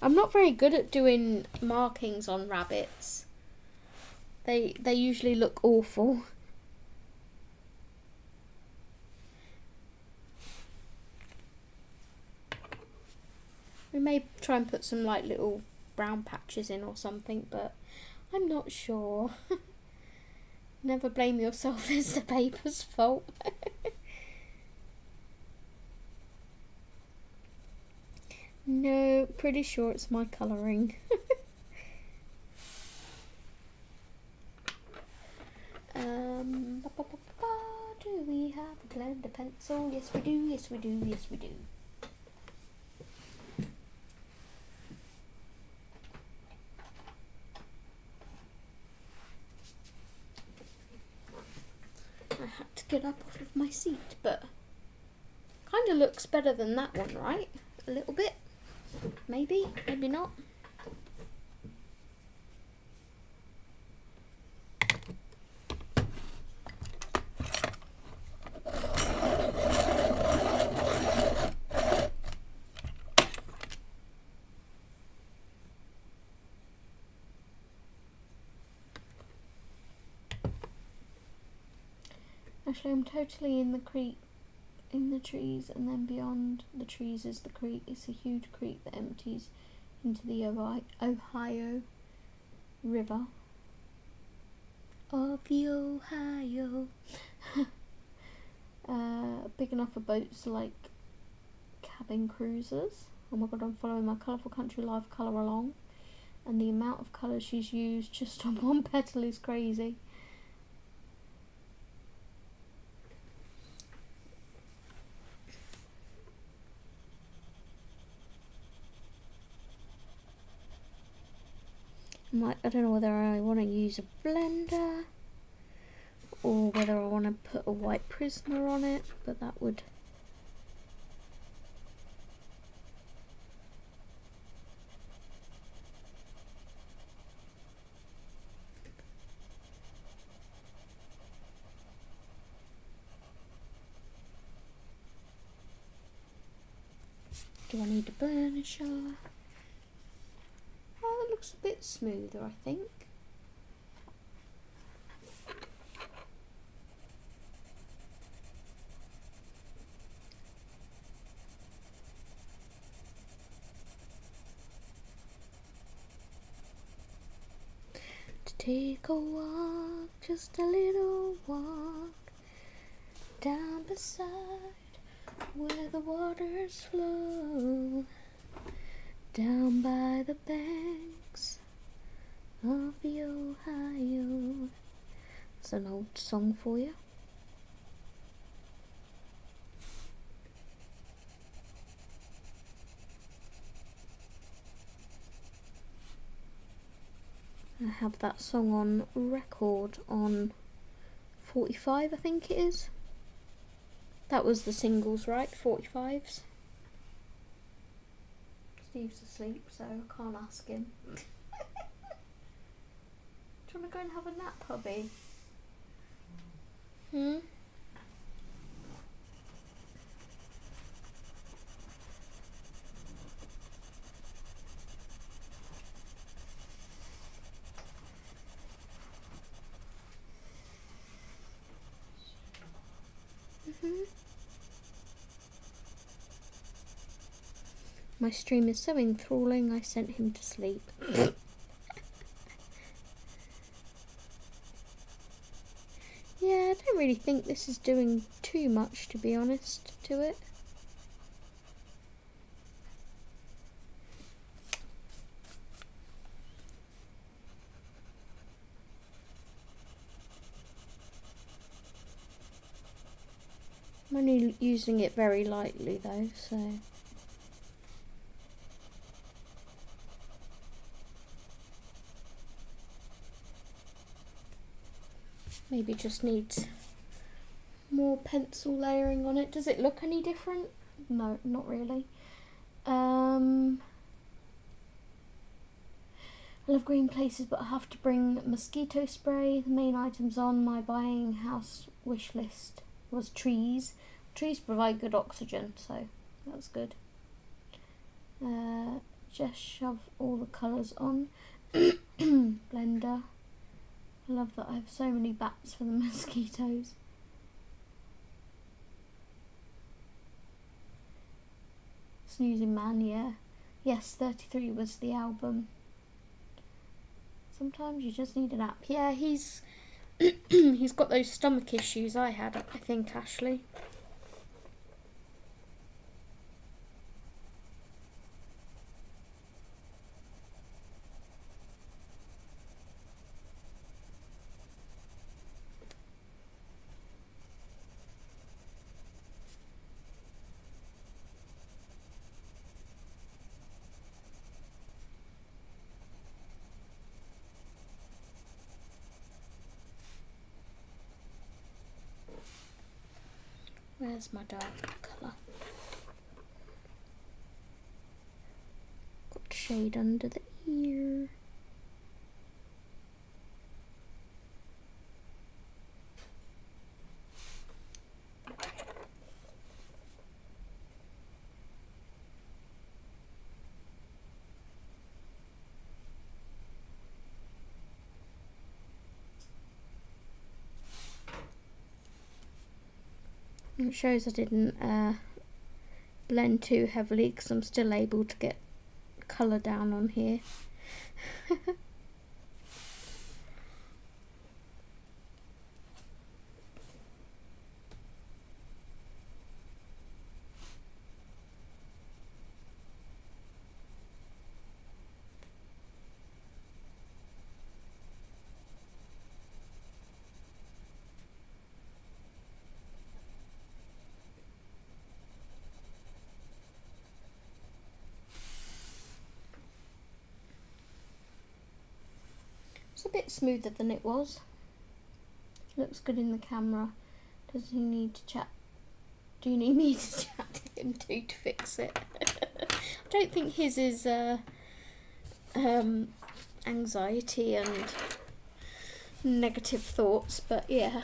I'm not very good at doing markings on rabbits. They usually look awful. We may try and put some like little brown patches in or something, but I'm not sure. Never blame yourself, it's the paper's fault. No, pretty sure it's my colouring. Do we have a blender pencil? Yes we do, yes we do, yes we do. I had to get up off of my seat, but kind of looks better than that one, right? A little bit. Maybe, maybe not. Actually, I'm totally in the creek, in the trees, and then beyond the trees is the creek. It's a huge creek that empties into the Ohio River. Of the Ohio. Big enough for boats like cabin cruisers. Oh my god, I'm following my Colourful Country Live colour along. And the amount of colour she's used just on one petal is crazy. I don't know whether I want to use a blender or whether I want to put a white Prisma on it, but that would... Do I need a burnisher? Oh, it looks a bit smoother, I think. To take a walk, just a little walk, down beside where the waters flow, down by the banks of the Ohio. It's an old song for you. I have that song on record on 45, I think it is. That was the singles, right? 45s. Steve's asleep, so I can't ask him. Do you want to go and have a nap, hubby? Hmm? My stream is so enthralling, I sent him to sleep. Yeah, I don't really think this is doing too much, to be honest, to it. I'm only using it very lightly though, so... Maybe just needs more pencil layering on it. Does it look any different? No, not really. I love green places, but I have to bring mosquito spray. The main items on my buying house wish list was trees. Trees provide good oxygen, so that's good. Just shove all the colours on. Blender. I love that I have so many bats for the mosquitoes. Snoozing Man, yeah. Yes, 33 was the album. Sometimes you just need a nap. Yeah, he's he's got those stomach issues I had, I think, Ashley. Where's my dark colour? Got shade under the ear. It shows I didn't blend too heavily because I'm still able to get colour down on here. It's a bit smoother than it was. Looks good in the camera. Does he need to chat? Do you need me to chat to him too to fix it? I don't think his is anxiety and negative thoughts, but yeah,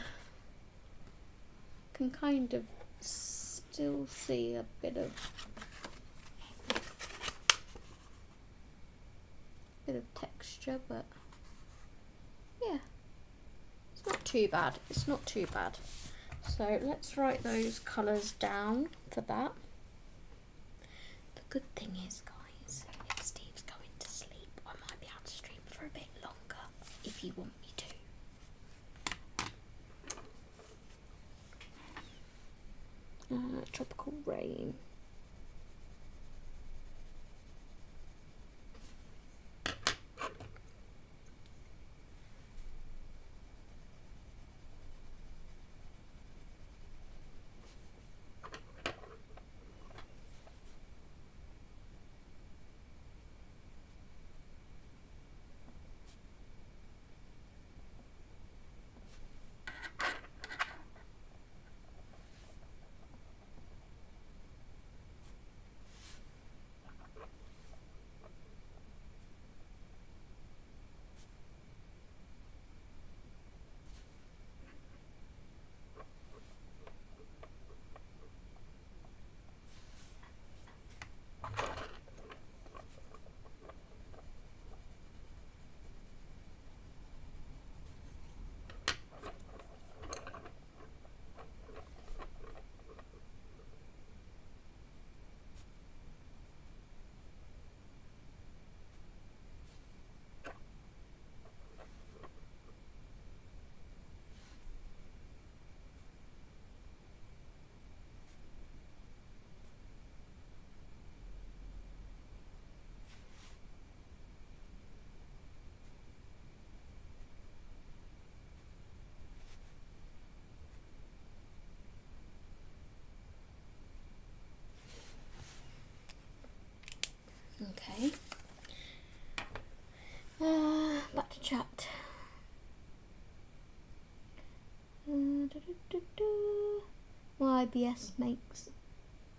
can kind of still see a bit of texture, but yeah, it's not too bad. It's not too bad. So let's write those colours down for that. The good thing is, guys, if Steve's going to sleep, I might be able to stream for a bit longer if you want me to. Tropical rain. Okay. Back to chat. My IBS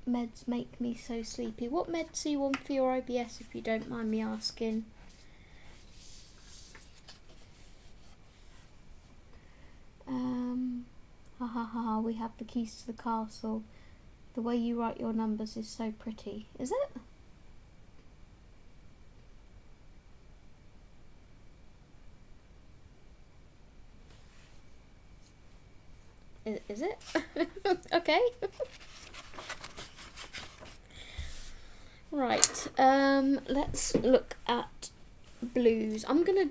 meds make me so sleepy. What meds are you on for your IBS, if you don't mind me asking? We have the keys to the castle. The way you write your numbers is so pretty. Is it? Is it? Okay. Right, let's look at blues. I'm gonna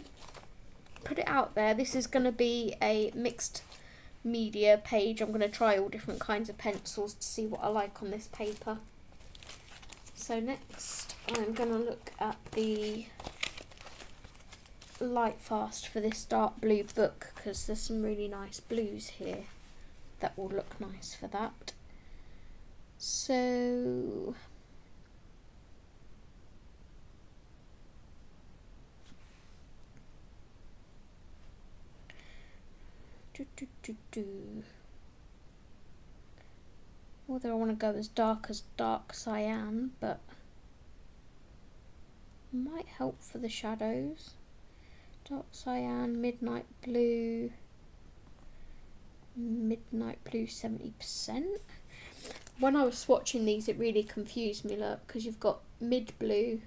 put it out there. This is gonna be a mixed media page. I'm gonna try all different kinds of pencils to see what I like on this paper. So next I'm gonna look at the light fast for this dark blue book, because there's some really nice blues here that will look nice for that. So whether I want to go as dark cyan, but might help for the shadows. Dark cyan, midnight blue 70%. When I was swatching these, it really confused me, look, because you've got mid blue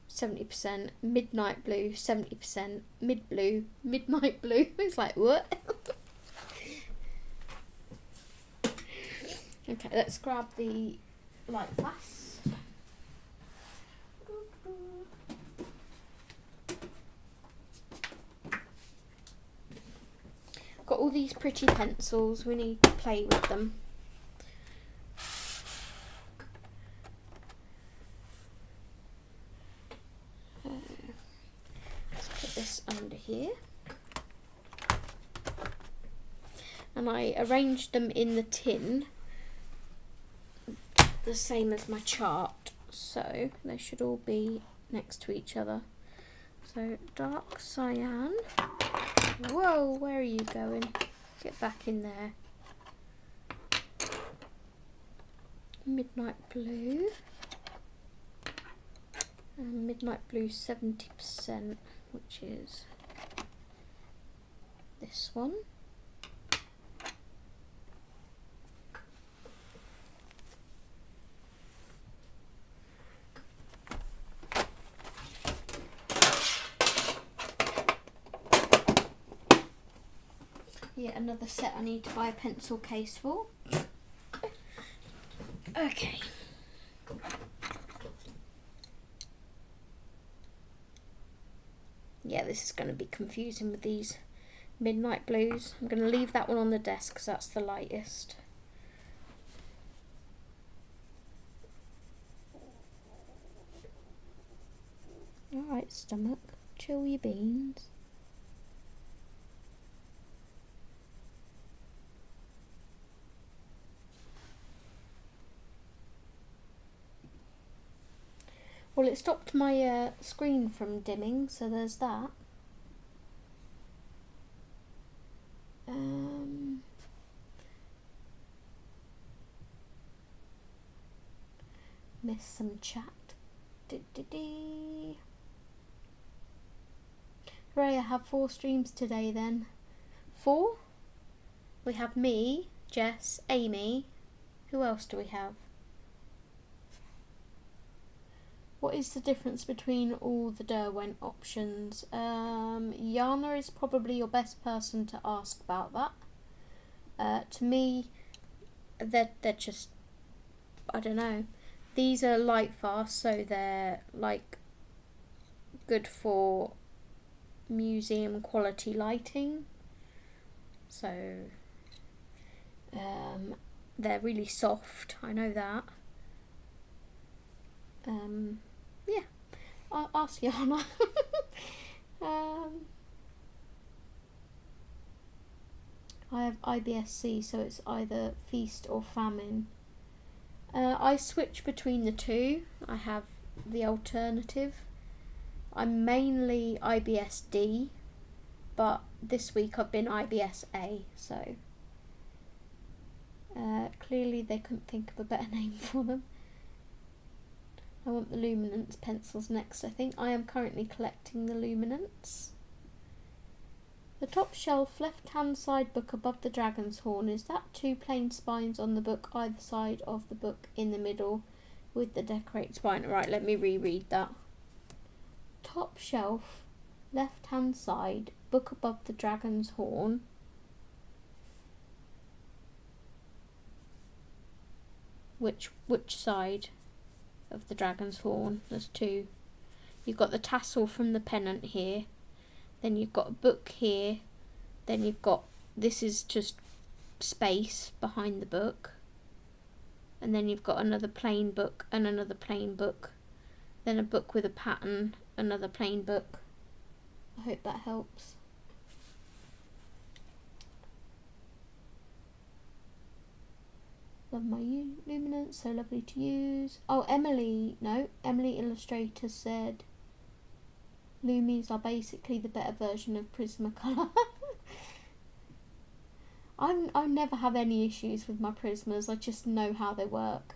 70%, midnight blue 70%, mid blue, midnight blue. It's like, what? Okay, let's grab the light glass. Got all these pretty pencils, we need to play with them. Let's put this under here. And I arranged them in the tin the same as my chart, so they should all be next to each other. So dark cyan. Whoa, where are you going? Get back in there. Midnight blue. And midnight blue 70%, which is this one. Yet another set I need to buy a pencil case for. Okay. Yeah, this is going to be confusing with these midnight blues. I'm going to leave that one on the desk because that's the lightest. Alright, stomach, chill your beans. Well, it stopped my screen from dimming, so there's that. Missed some chat. Hooray, I have 4 streams today then. 4? We have me, Jess, Amy. Who else do we have? What is the difference between all the Derwent options? Yana is probably your best person to ask about that. To me, they're just, I don't know. These are light fast, so they're like good for museum quality lighting. So they're really soft, I know that. Yeah, I'll ask Yana. I have IBS-C, so it's either feast or famine. I switch between the two. I have the alternative. I'm mainly IBS-D, but this week I've been IBS-A, so clearly they couldn't think of a better name for them. I want the Luminance pencils next, I think. I am currently collecting the Luminance. The top shelf left hand side book above the dragon's horn, is that 2 plain spines on the book either side of the book in the middle with the decorate spine? Right, let me reread that. Top shelf left hand side book above the dragon's horn. Which side of the dragon's horn? There's 2. You've got the tassel from the pennant here, then you've got a book here, then you've got, this is just space behind the book, and then you've got another plain book and another plain book, then a book with a pattern, another plain book. I hope that helps. Love my Luminance, so lovely to use. Oh, Emily Illustrator said Lumies are basically the better version of Prismacolor. I never have any issues with my Prismas, I just know how they work.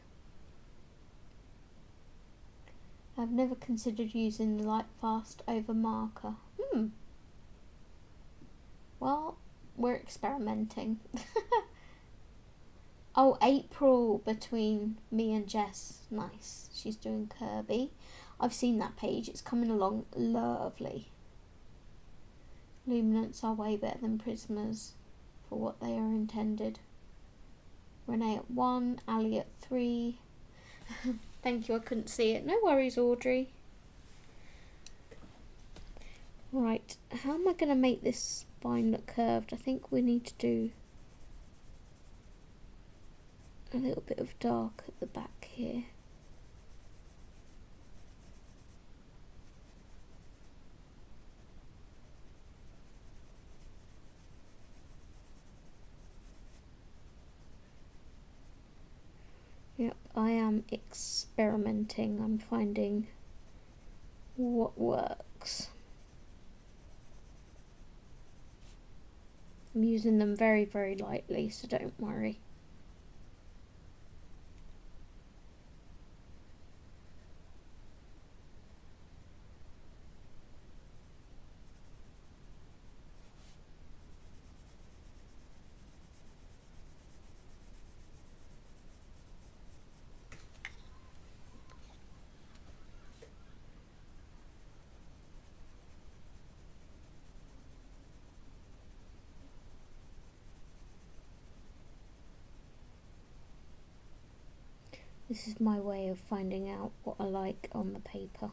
I've never considered using the light fast over marker. Well, we're experimenting. Oh, April between me and Jess. Nice. She's doing Kirby. I've seen that page. It's coming along lovely. Luminants are way better than Prismas for what they are intended. Renee at 1, Ali at 3. Thank you, I couldn't see it. No worries, Audrey. Right, how am I going to make this spine look curved? I think we need to do a little bit of dark at the back here. Yep, I am experimenting. I'm finding what works. I'm using them very, very lightly, so don't worry. This is my way of finding out what I like on the paper.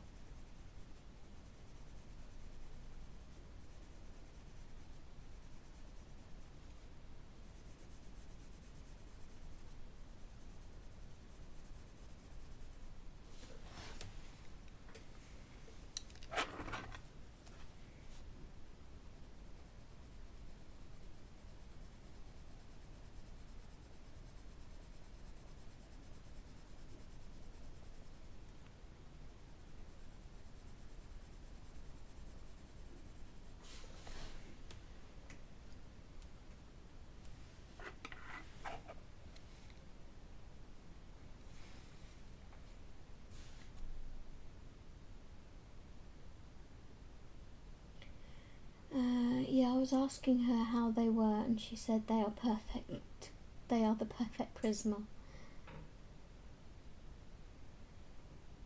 Yeah, I was asking her how they were and she said they are perfect. They are the perfect Prisma.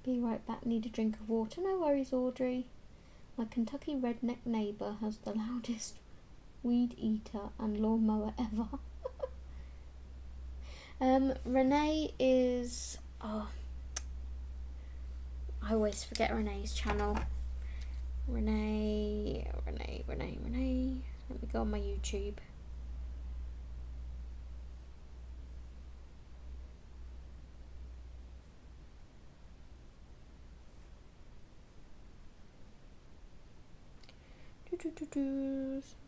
Be right back, need a drink of water. No worries, Audrey. My Kentucky redneck neighbour has the loudest weed eater and lawnmower ever. Renee is... oh, I always forget Renee's channel. Renee. Let me go on my YouTube.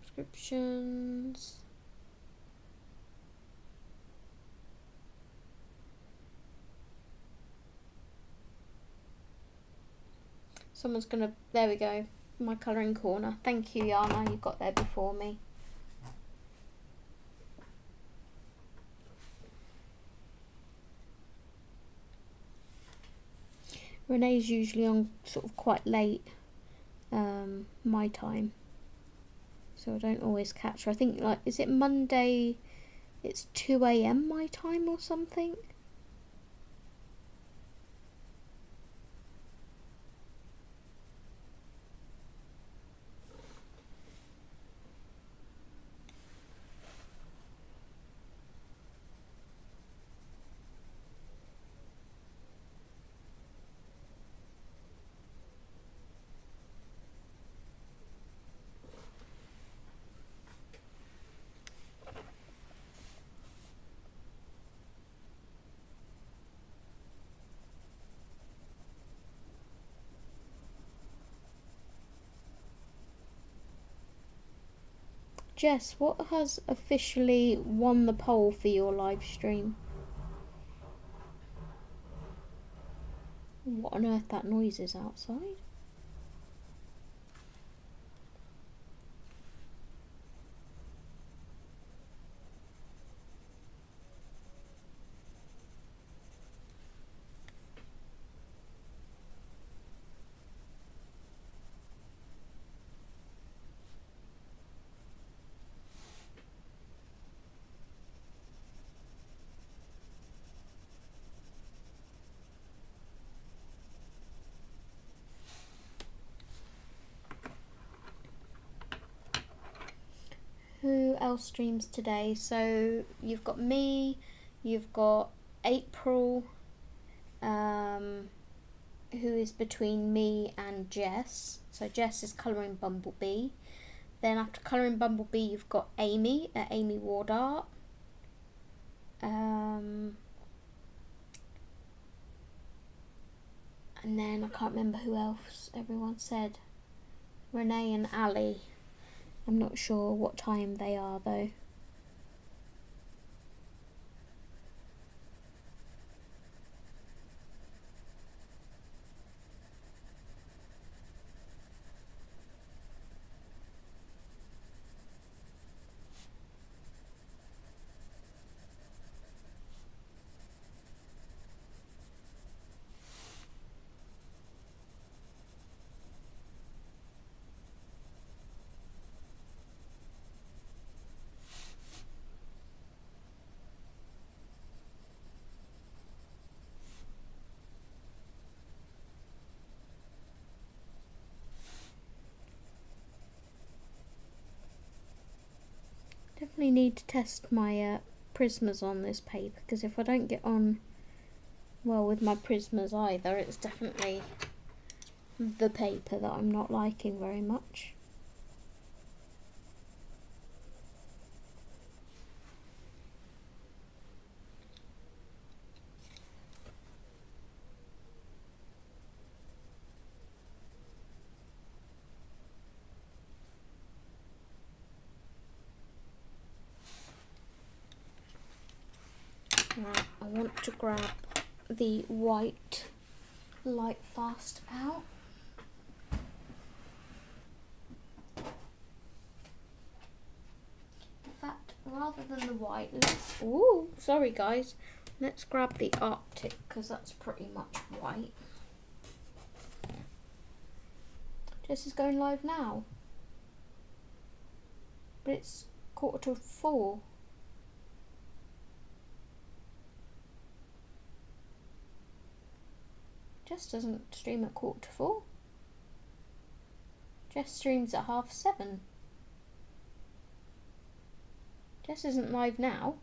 Subscriptions. Someone's gonna, there we go, my colouring corner. Thank you, Yana, you got there before me. Renee's usually on sort of quite late my time, so I don't always catch her. I think, like, is it Monday, it's 2 AM my time or something? Jess, what has officially won the poll for your live stream? What on earth that noise is outside? Who else streams today? So you've got me, you've got April, who is between me and Jess. So Jess is colouring Bumblebee. Then after colouring Bumblebee, you've got Amy at Amy Ward Art. And then I can't remember who else everyone said. Renee and Ali. I'm not sure what time they are though. Definitely need to test my prismas on this paper, because if I don't get on well with my prismas either, it's definitely the paper that I'm not liking very much. Right, I want to grab the white light fast out. In fact, rather than the white, let's, ooh, sorry guys, let's grab the Arctic, because that's pretty much white. Jess is going live now, but it's 3:45. Jess doesn't stream at 4:45. Jess streams at 7:30. Jess isn't live now.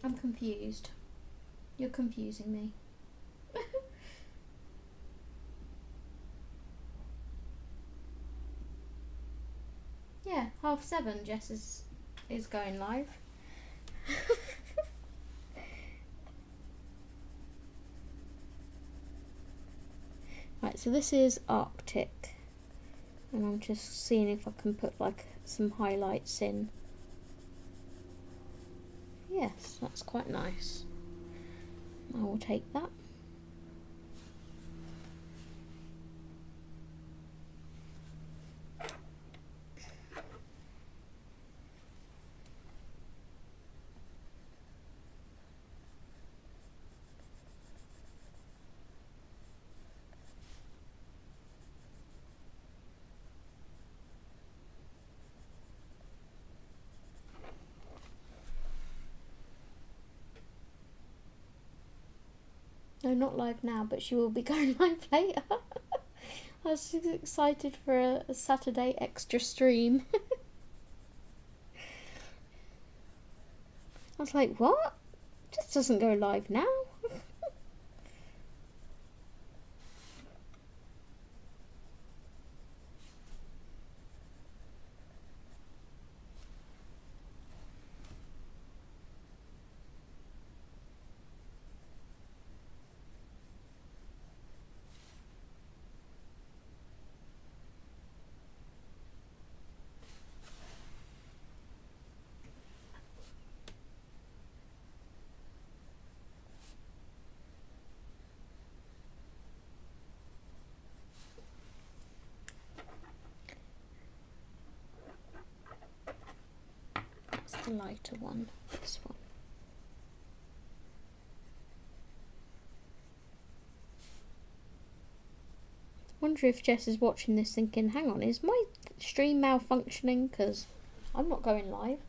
I'm confused. You're confusing me. Yeah, 7:30 Jess is going live. Right, so this is Arctic, and I'm just seeing if I can put like some highlights in. Yes, that's quite nice. I will take that. No, not live now, but she will be going live later. I was so excited for a Saturday extra stream. I was like, what? Just doesn't go live now. That's the lighter one, this one. Wonder if Jess is watching this thinking, hang on, is my stream malfunctioning? Because I'm not going live.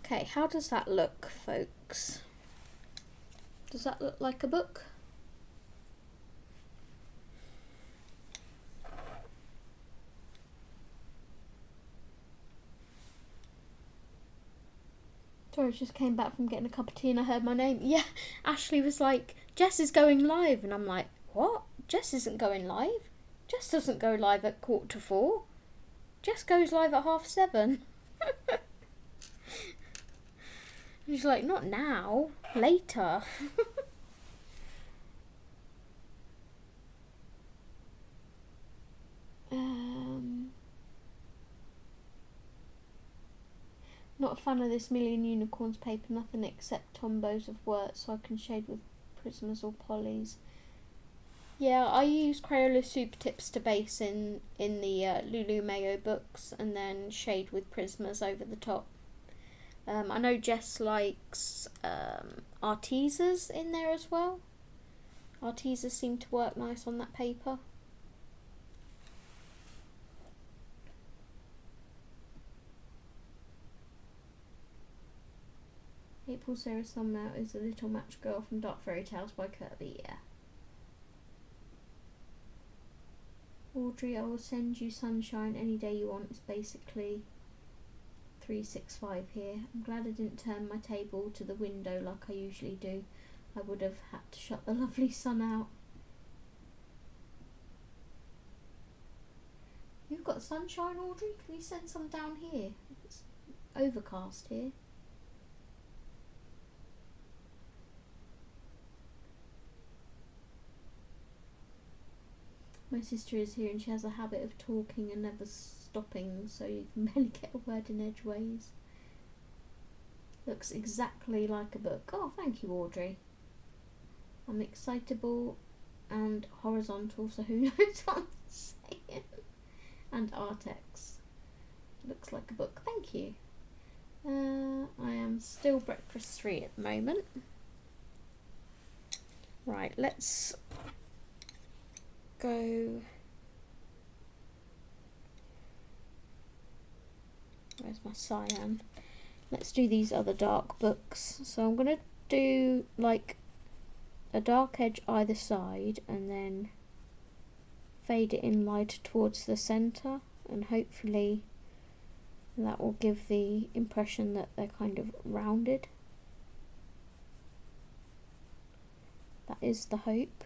Okay, how does that look, folks? Does that look like a book? Sorry, I just came back from getting a cup of tea and I heard my name. Yeah, Ashley was like, Jess is going live. And I'm like, what? Jess isn't going live. Jess doesn't go live at 4:45. Jess goes live at 7:30. She's like, not now, later. Not a fan of this Million Unicorns paper, nothing except tombos of words, so I can shade with Prismas or polys. Yeah, I use Crayola Super Tips to base in the Lulu Mayo books and then shade with Prismas over the top. I know Jess likes Artesas in there as well. Artesas seem to work nice on that paper. April Sarah Thumbnail is a little match girl from Dark Fairy Tales by Kirby, yeah. Audrey, I will send you sunshine any day you want. It's basically 365 here. I'm glad I didn't turn my table to the window like I usually do. I would have had to shut the lovely sun out. You've got sunshine, Audrey? Can you send some down here? It's overcast here. My sister is here and she has a habit of talking and never stopping, so you can barely get a word in edgeways. Looks exactly like a book. Oh, thank you, Audrey. I'm excitable and horizontal, so who knows what I'm saying. And Artex. Looks like a book. Thank you. I am still breakfast 3 at the moment. Right, let's go. Where's my cyan? Let's do these other dark books. So I'm going to do like a dark edge either side and then fade it in lighter towards the centre, and hopefully And that will give the impression that they're kind of rounded. That is the hope.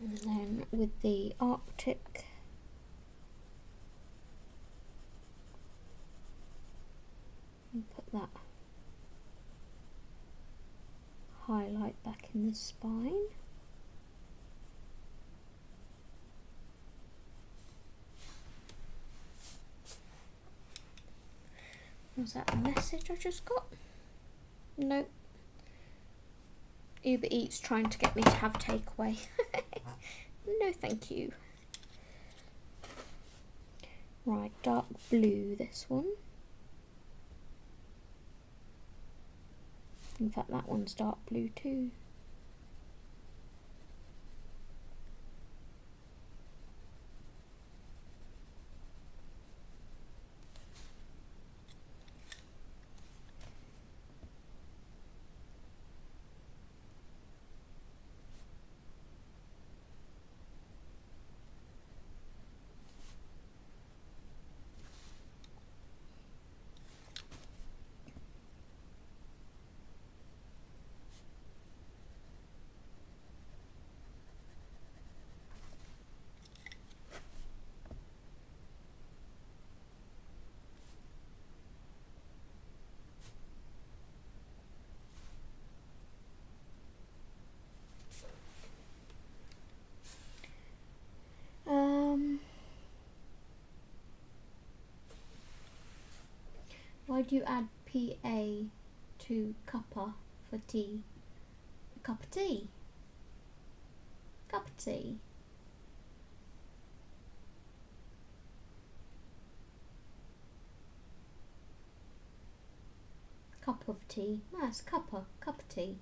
And then with the Arctic, and put that highlight back in the spine. Was that a message I just got? Nope. Uber Eats trying to get me to have takeaway. No, thank you. Right, dark blue, this one. In fact, that one's dark blue too. Why do you add PA to cuppa for tea? A cup of tea? Cup of tea? Cup of tea. Nice, cuppa, cup of tea.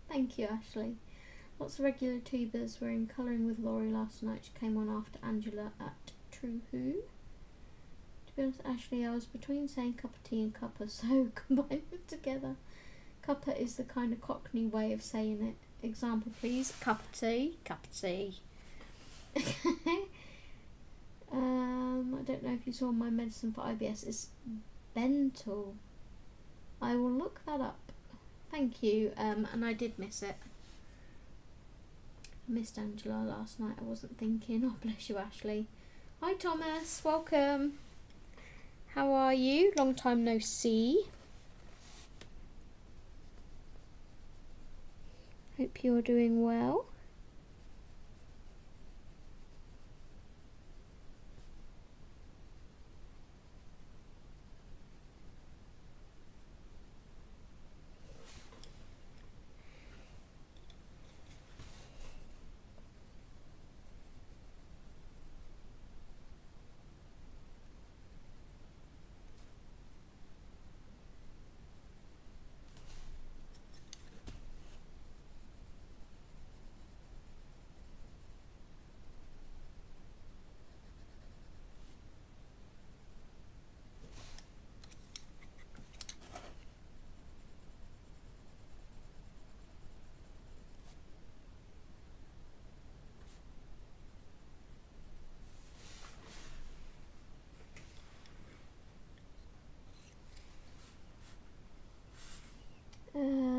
Thank you, Ashley. Lots of regular tubers were in Colouring with Laurie last night. She came on after Angela at True Who. To be honest, Ashley, I was between saying cup of tea and cuppa, so combine them together. Cuppa is the kind of Cockney way of saying it. Example, please. Cup of tea. Cup of tea. I don't know if you saw my medicine for IBS. It's Bental. I will look that up. Thank you. And I did miss it. I missed Angela last night. I wasn't thinking. Oh, bless you, Ashley. Hi, Thomas. Welcome. How are you? Long time no see. Hope you're doing well.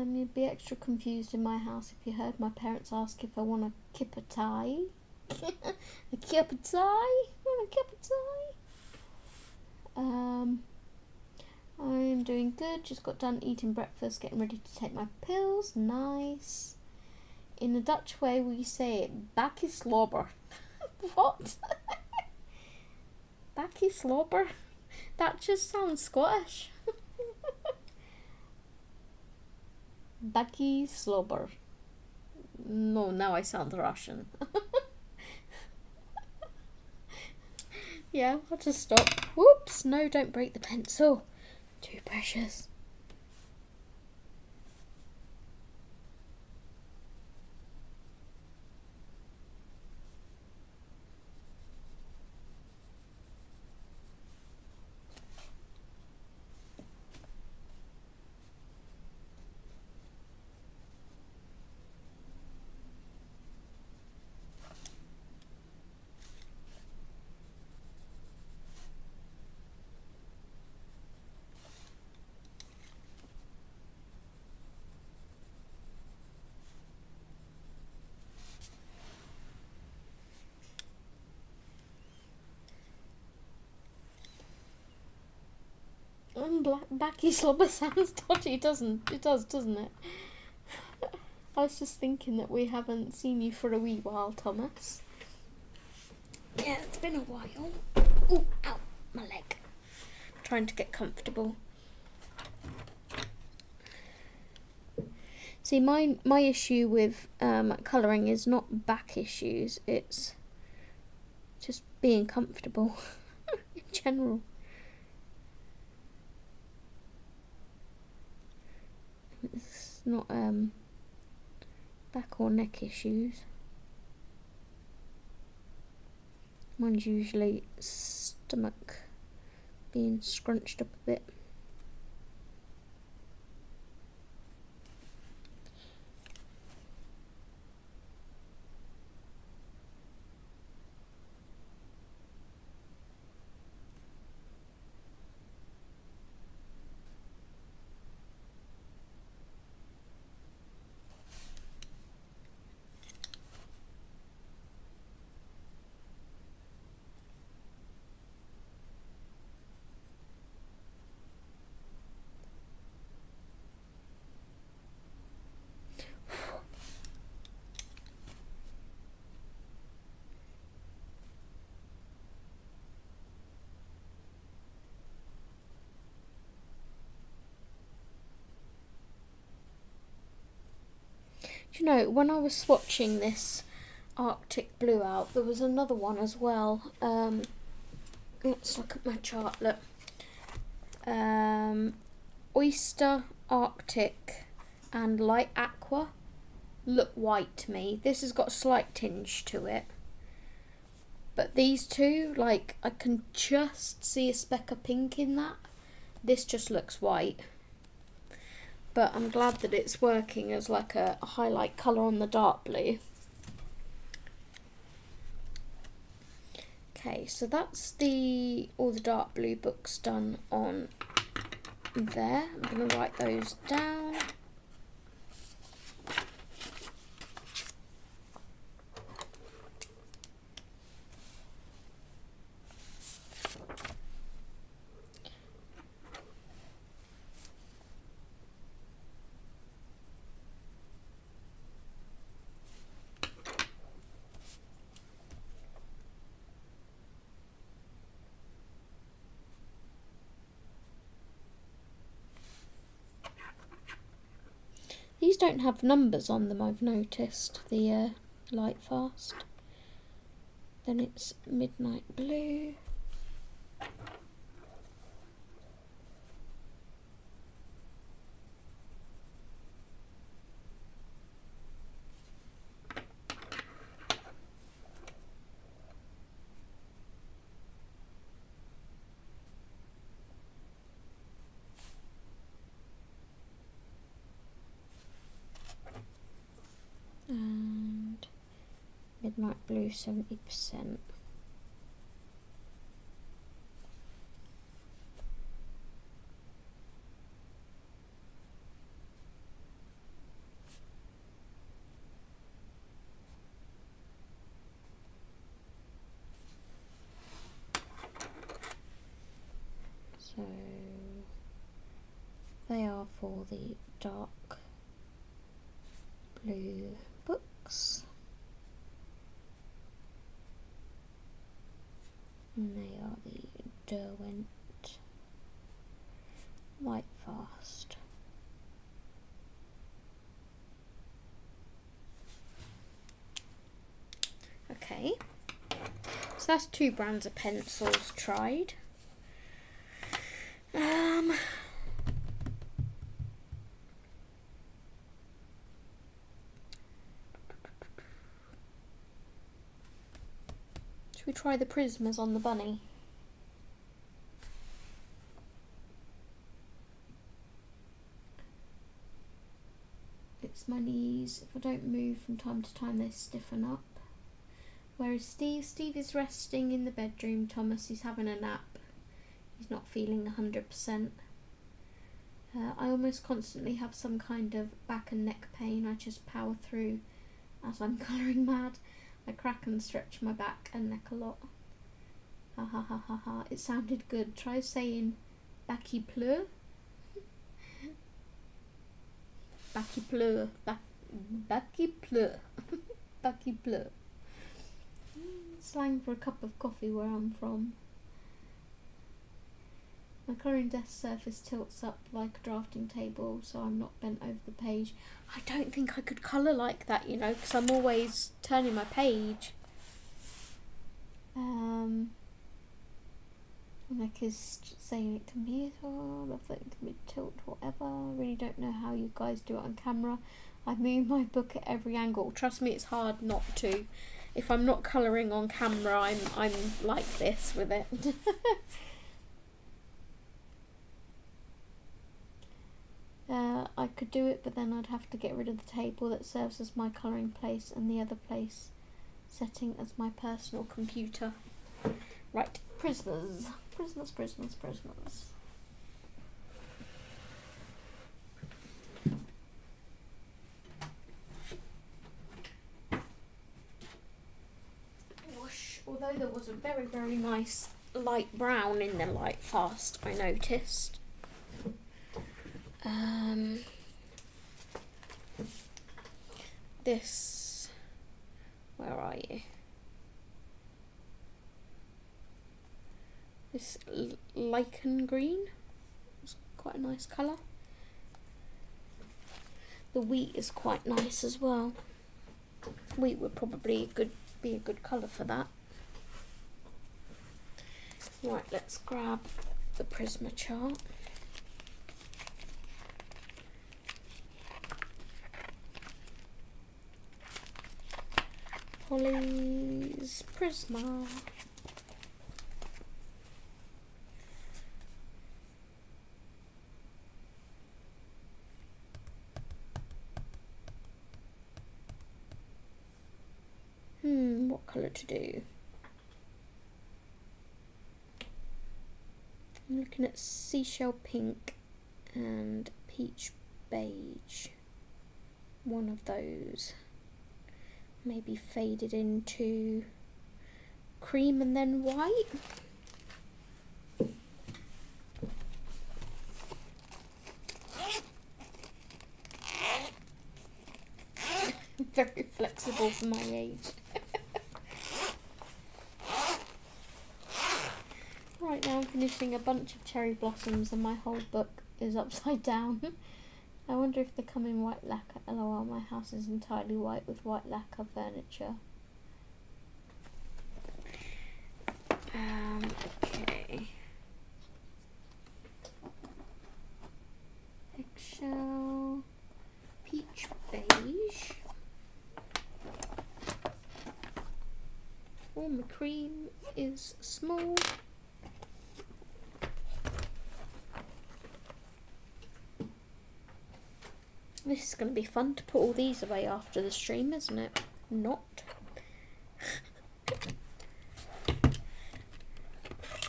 You'd be extra confused in my house if you heard my parents ask if I want a kip of tea. A kip of tea? Want a kip of tea? I'm doing good. Just got done eating breakfast, getting ready to take my pills. Nice. In the Dutch way, we say bakkie slobber. What? Bakkie slobber? That just sounds Scottish. Baggy slobber. No, now I sound Russian. Yeah, I'll just stop. Whoops, no, don't break the pencil. Too precious. Baggy slobber sounds dodgy, doesn't it? Doesn't it? I was just thinking that we haven't seen you for a wee while, Thomas. Yeah, it's been a while. Oh, ow, my leg. Trying to get comfortable. See, my issue with colouring is not back issues, it's just being comfortable in general. It's not back or neck issues. Mine's usually stomach being scrunched up a bit. Do you know, when I was swatching this Arctic Blue out, there was another one as well. Let's look at my chart, look. Oyster, Arctic and Light Aqua look white to me. This has got a slight tinge to it. But these two, like, I can just see a speck of pink in that. This just looks white. But I'm glad that it's working as like a highlight colour on the dark blue. Okay, so that's all the dark blue books done on there. I'm going to write those down. These don't have numbers on them, I've noticed, the Light Fast. Then it's Midnight Blue. And Midnight Blue 70%. So they are for the dark blue books, and they are the Derwent Light Fast. So that's 2 brands of pencils tried. Should we try the Prismas on the bunny? It's my knees. If I don't move from time to time, they stiffen up. Where is Steve? Steve is resting in the bedroom. Thomas is having a nap. He's not feeling 100%. I almost constantly have some kind of back and neck pain. I just power through as I'm colouring mad. I crack and stretch my back and neck a lot. Ha ha ha ha ha. It sounded good. Try saying Backy pleu. Backy pleu. Backy pleu. Backy pleu. Slang for a cup of coffee where I'm from. My colouring desk surface tilts up like a drafting table, so I'm not bent over the page. I don't think I could colour like that, you know, because I'm always turning my page. Like is saying it can be, oh, I love that it can be tilt, whatever. I really don't know how you guys do it on camera. I move my book at every angle. Trust me, it's hard not to. If I'm not colouring on camera, I'm like this with it. I could do it, but then I'd have to get rid of the table that serves as my colouring place and the other place setting as my personal computer. Right, Prismas. Prismas, Prismas, Prismas. Whoosh. Although there was a very, very nice light brown in the Light Fast, I noticed. This, where are you? This lichen green, it's quite a nice colour. The wheat is quite nice as well. Wheat would probably be a good colour for that. Right, let's grab the Prisma chart. Polly's Prisma. What colour to do? I'm looking at seashell pink and peach beige. One of those. Maybe faded into cream and then white. Very flexible for my age. Right now I'm finishing a bunch of cherry blossoms and my whole book is upside down. I wonder if they come in white lacquer. LOL, my house is entirely white with white lacquer furniture. Okay. Eggshell, peach beige. Oh, my cream is small. This is going to be fun to put all these away after the stream, isn't it? Not.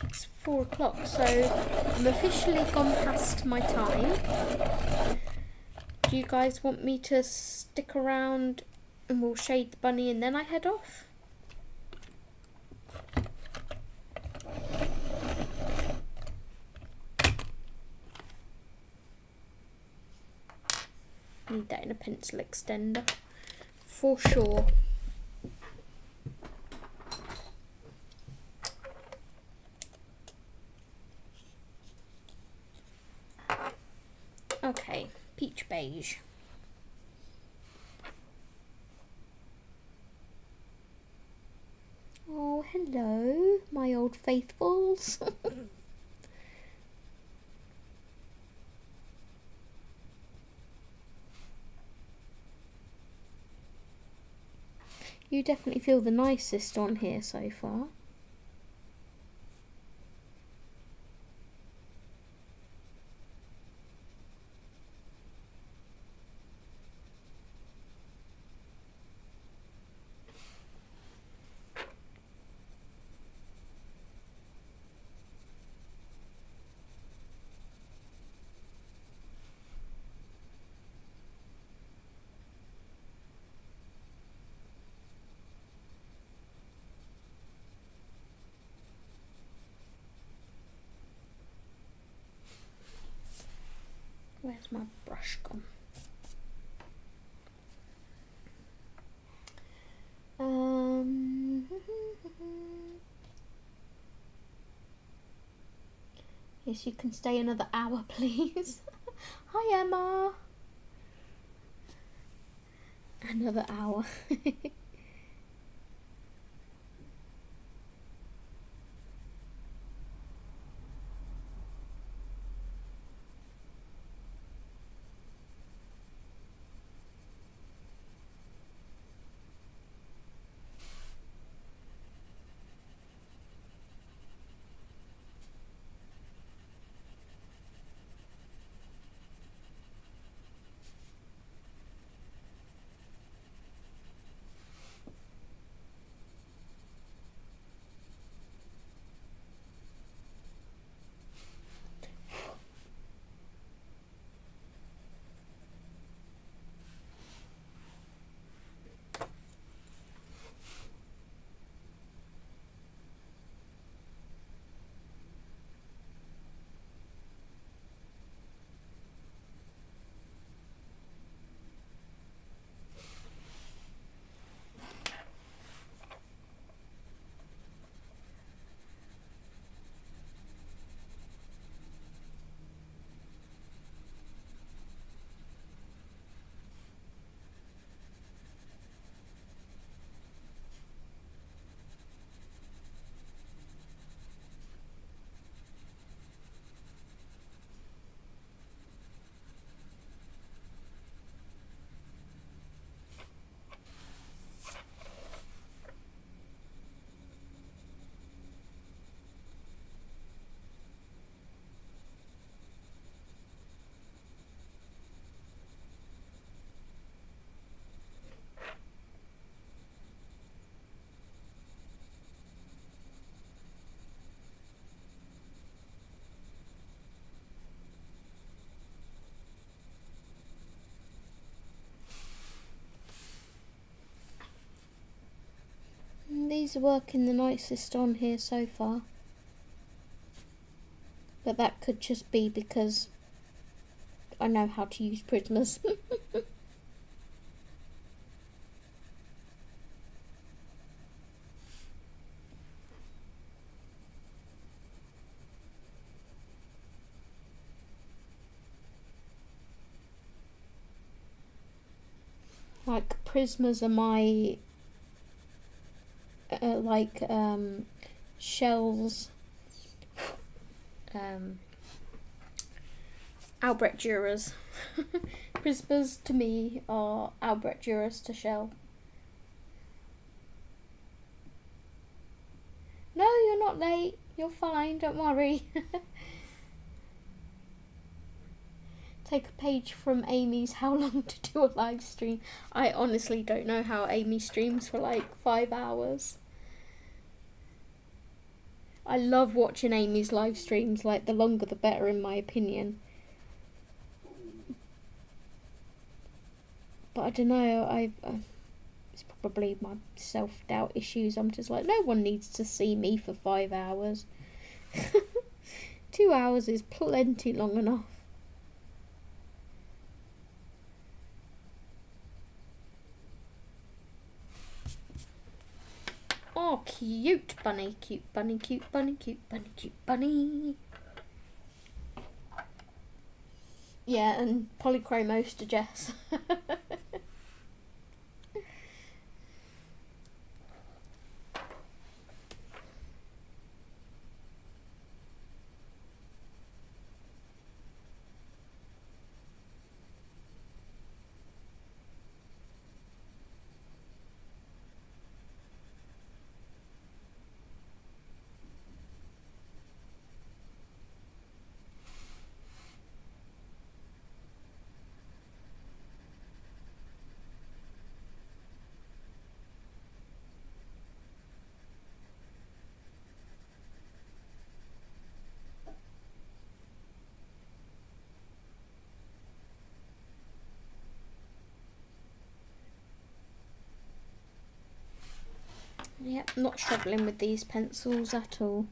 It's 4 o'clock, so I'm officially gone past my time. Do you guys want me to stick around and we'll shade the bunny and then I head off? Need that in a pencil extender for sure. Okay, peach beige. Oh, hello, my old faithfuls. You definitely feel the nicest on here so far. Where's my brush gone? Yes, you can stay another hour, please. Hi, Emma. Another hour. These are working the nicest on here so far. But that could just be because I know how to use prismers. Like, prismers are my shells, Albrecht Dürers. Prismers to me are Albrecht Dürers to shell. No, you're not late. You're fine, don't worry. Take a page from Amy's how long to do a live stream. I honestly don't know how Amy streams for like 5 hours. I love watching Amy's live streams, like the longer the better in my opinion. But I don't know, it's probably my self-doubt issues. I'm just like, no one needs to see me for 5 hours. 2 hours is plenty long enough. Oh, cute bunny, cute bunny, cute bunny, cute bunny, cute bunny. Yeah, and polychromos to Jess. Yeah, not struggling with these pencils at all.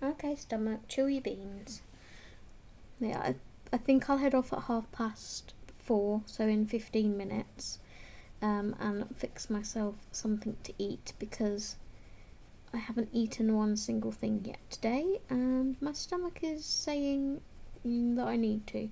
Okay, stomach, chill your beans. Yeah, I think I'll head off at 4:30, so in 15 minutes, and fix myself something to eat because I haven't eaten one single thing yet today, and my stomach is saying that I need to.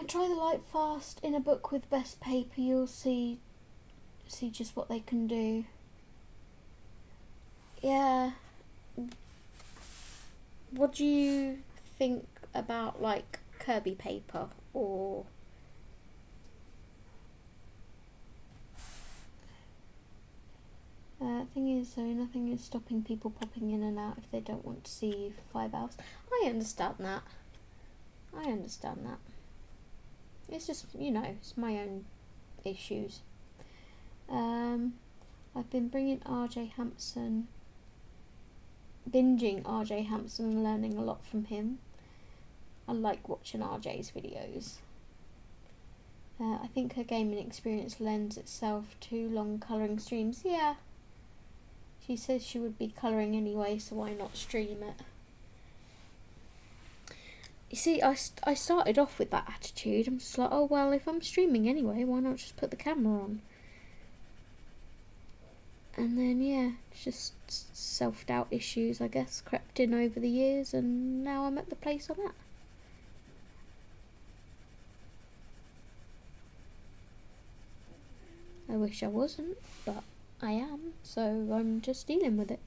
Try the light fast in a book with best paper. You'll see just what they can do. Yeah. What do you think about like Kirby paper or? Thing is, though, nothing is stopping people popping in and out if they don't want to see you for 5 hours. I understand that. It's just, it's my own issues. I've been binging RJ Hampson and learning a lot from him. I like watching RJ's videos. I think her gaming experience lends itself to long colouring streams. Yeah. She says she would be colouring anyway, so why not stream it? You see, I started off with that attitude. I'm just like, oh well, if I'm streaming anyway, why not just put the camera on? And then, yeah, just self-doubt issues, I guess, crept in over the years, and now I'm at the place I'm at. I wish I wasn't, but I am, so I'm just dealing with it.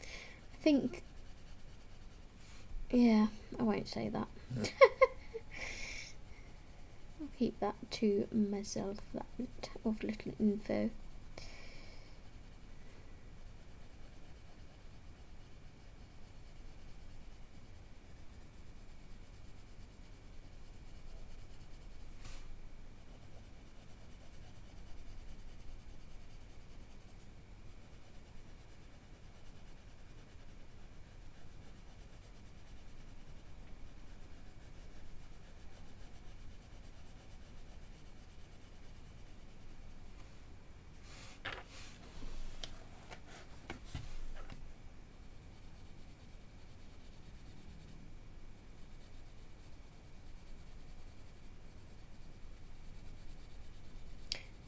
I think, yeah, I won't say that. I'll keep that to myself, that bit of little info.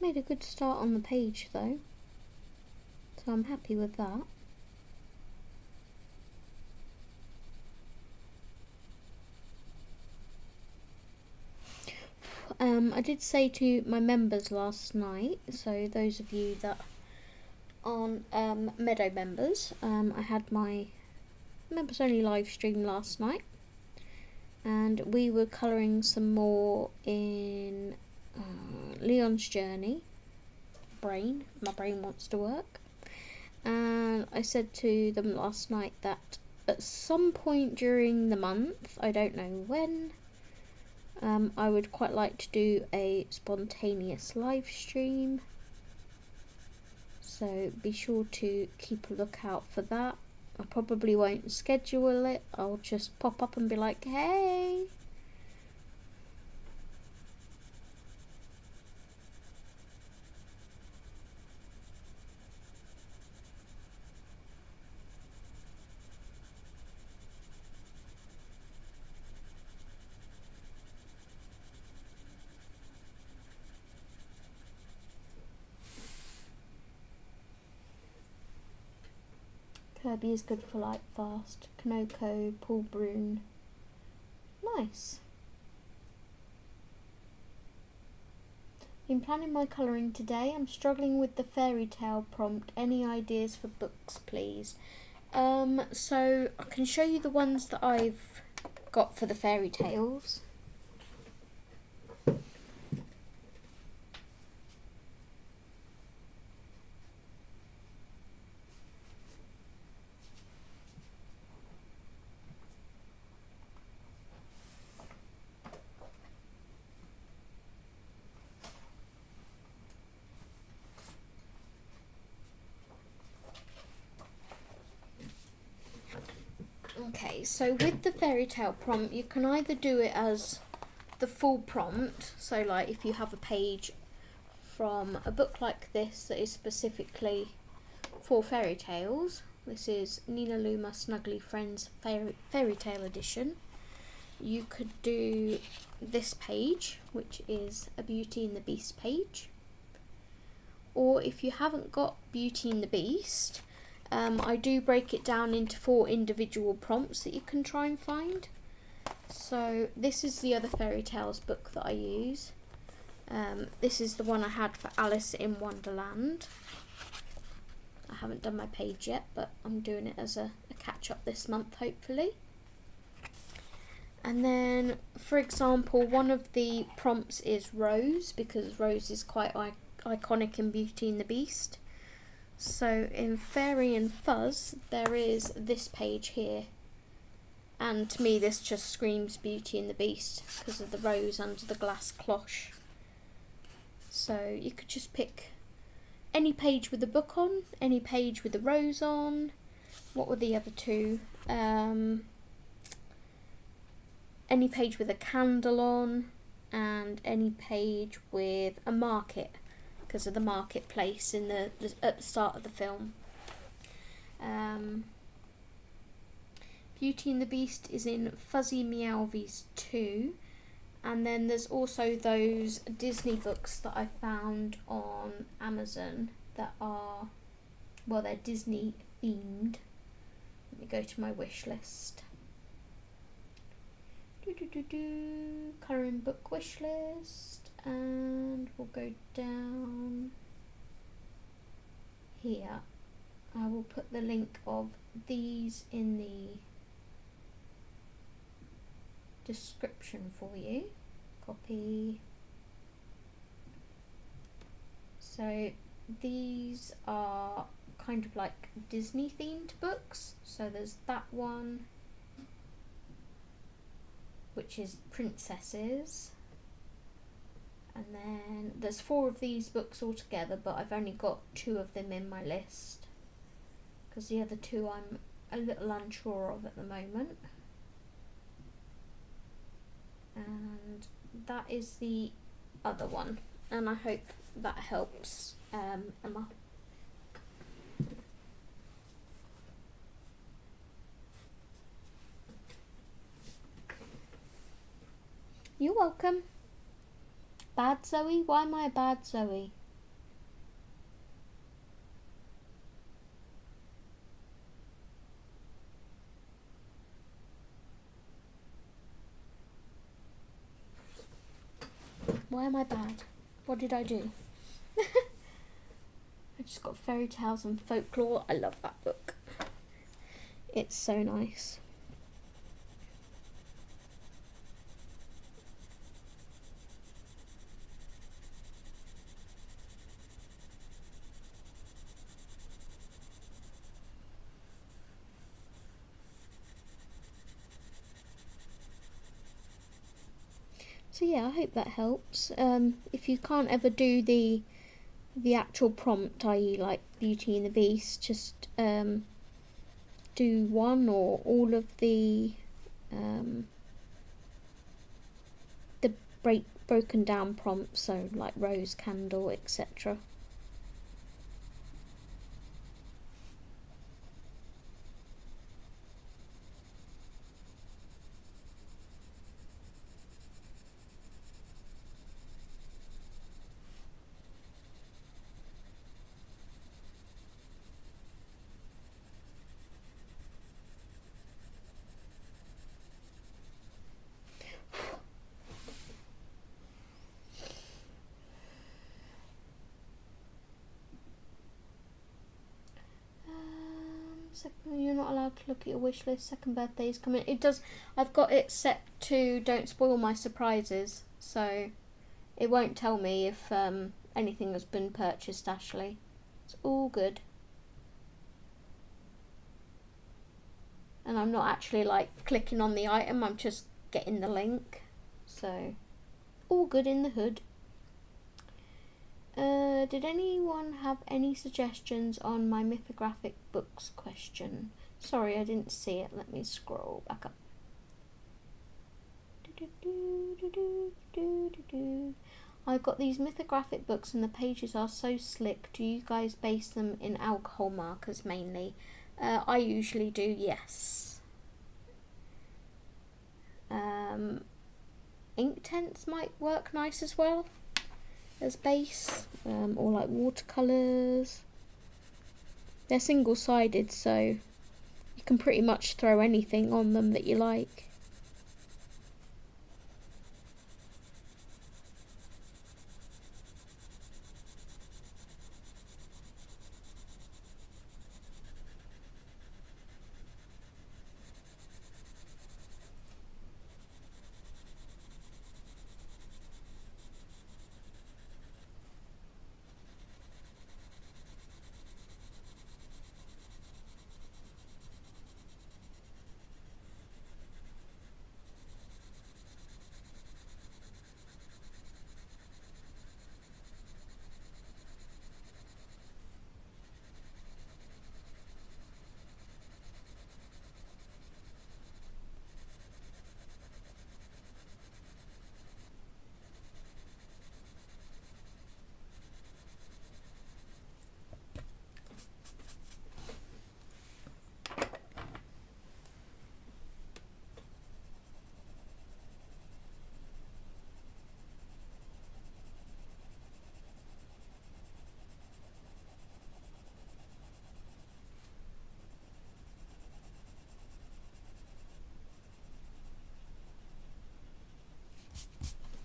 Made a good start on the page though, so I'm happy with that. I did say to my members last night, so those of you that aren't Meadow members, I had my members only live stream last night, and we were colouring some more in Leon's journey. My brain wants to work. And I said to them last night that at some point during the month, I don't know when, I would quite like to do a spontaneous live stream. So be sure to keep a lookout for that. I probably won't schedule it. I'll just pop up and be like, hey. Kirby is good for light fast. Kanoko, Paul Brune. Nice. Been planning my colouring today. I'm struggling with the fairy tale prompt. Any ideas for books, please? So I can show you the ones that I've got for the fairy tales. Okay, so with the fairy tale prompt, you can either do it as the full prompt, so like if you have a page from a book like this that is specifically for fairy tales. This is Nina Luma Snuggly Friends Fairy Tale Edition. You could do this page, which is a Beauty and the Beast page. Or if you haven't got Beauty and the Beast, I do break it down into 4 individual prompts that you can try and find. So this is the other fairy tales book that I use. This is the one I had for Alice in Wonderland. I haven't done my page yet, but I'm doing it as a catch-up this month, hopefully. And then, for example, one of the prompts is Rose, because Rose is quite iconic in Beauty and the Beast. So in Fairy and Fuzz, there is this page here. And to me, this just screams Beauty and the Beast because of the rose under the glass cloche. So you could just pick any page with a book on, any page with a rose on. What were the other two? Any page with a candle on, and any page with a market, because of the marketplace in at the start of the film. Beauty and the Beast is in Fuzzy Meowvies 2, and then there's also those Disney books that I found on Amazon that are, well, they're Disney themed. Let me go to my wish list. Colouring book wish list, and we'll go down here. I will put the link of these in the description for you. Copy. So these are kind of like Disney themed books. So there's that one, which is Princesses, and then there's 4 of these books altogether, but I've only got 2 of them in my list because the other 2 I'm a little unsure of at the moment. And that is the other one, and I hope that helps, Emma. You're welcome. Bad Zoe? Why am I a bad Zoe? Why am I bad? What did I do? I just got Fairy Tales and Folklore. I love that book. It's so nice. So yeah, I hope that helps. If you can't ever do the actual prompt, i.e. like Beauty and the Beast, just do one or all of the broken down prompts, so like rose, candle, etc. You're not allowed to look at your wish list. Second birthday's coming. It does. I've got it set to don't spoil my surprises, so it won't tell me if anything has been purchased. Ashley, it's all good. And I'm not actually like clicking on the item. I'm just getting the link. So all good in the hood. Did anyone have any suggestions on my mythographic books question? Sorry, I didn't see it. Let me scroll back up. I got these mythographic books and the pages are so slick. Do you guys base them in alcohol markers mainly? I usually do, yes. Inktense might work nice as well as base, or like watercolours. They're single-sided, so you can pretty much throw anything on them that you like.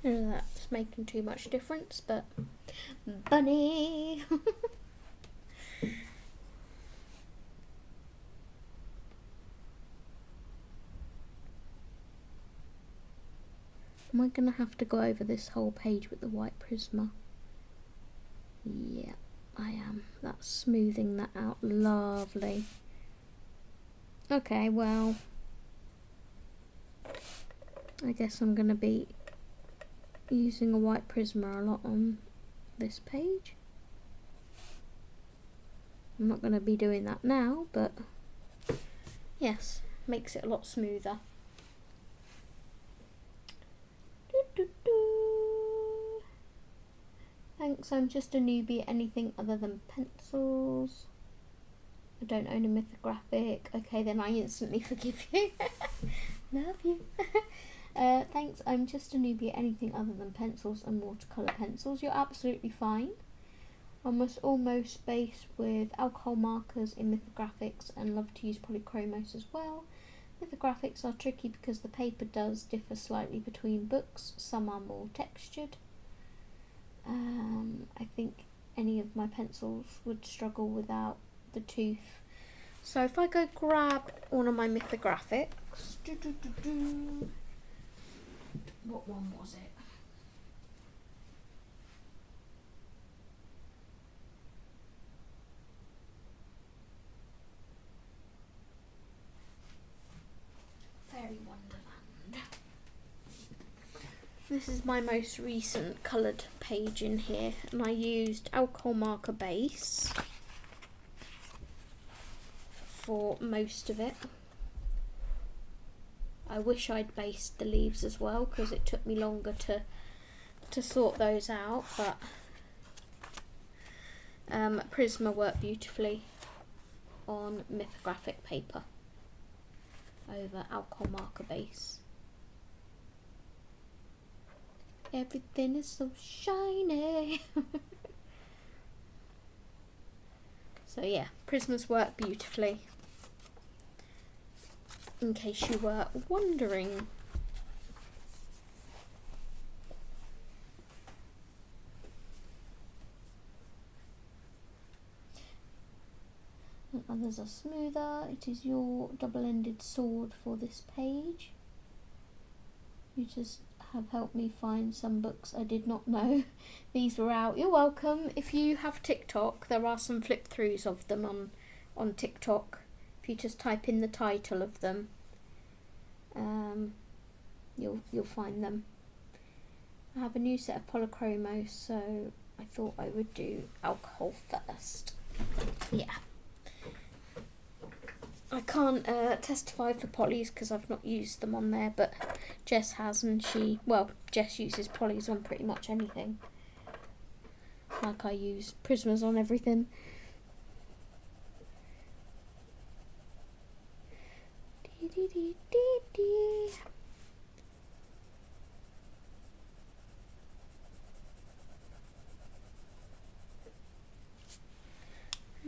That's making too much difference, but bunny. Am I gonna have to go over this whole page with the white Prisma? Yeah, I am. That's smoothing that out lovely. Okay, well, I guess I'm gonna be using a white Prisma a lot on this page. I'm not going to be doing that now, but yes, makes it a lot smoother. Thanks, I'm just a newbie at anything other than pencils. I don't own a mythographic. Okay, then I instantly forgive you. Love you. Thanks, I'm just a newbie at anything other than pencils and watercolour pencils. You're absolutely fine. I must almost base with alcohol markers in mythographics and love to use polychromos as well. Mythographics are tricky because the paper does differ slightly between books. Some are more textured. I think any of my pencils would struggle without the tooth. So if I go grab one of my mythographics, what one was it? Fairy Wonderland. This is my most recent coloured page in here, and I used alcohol marker base for most of it. I wish I'd based the leaves as well because it took me longer to sort those out, but Prisma worked beautifully on mythographic paper over alcohol marker base. Everything is so shiny. So yeah, Prismas work beautifully, in case you were wondering. others are smoother. It is your double-ended sword for this page. You just have helped me find some books I did not know these were out. You're welcome. If you have TikTok, there are some flip throughs of them on TikTok. If you just type in the title of them, you'll find them. I have a new set of polychromos, so I thought I would do alcohol first. Yeah. I can't testify for polys because I've not used them on there, but Jess has, and Jess uses polys on pretty much anything. Like I use Prismas on everything.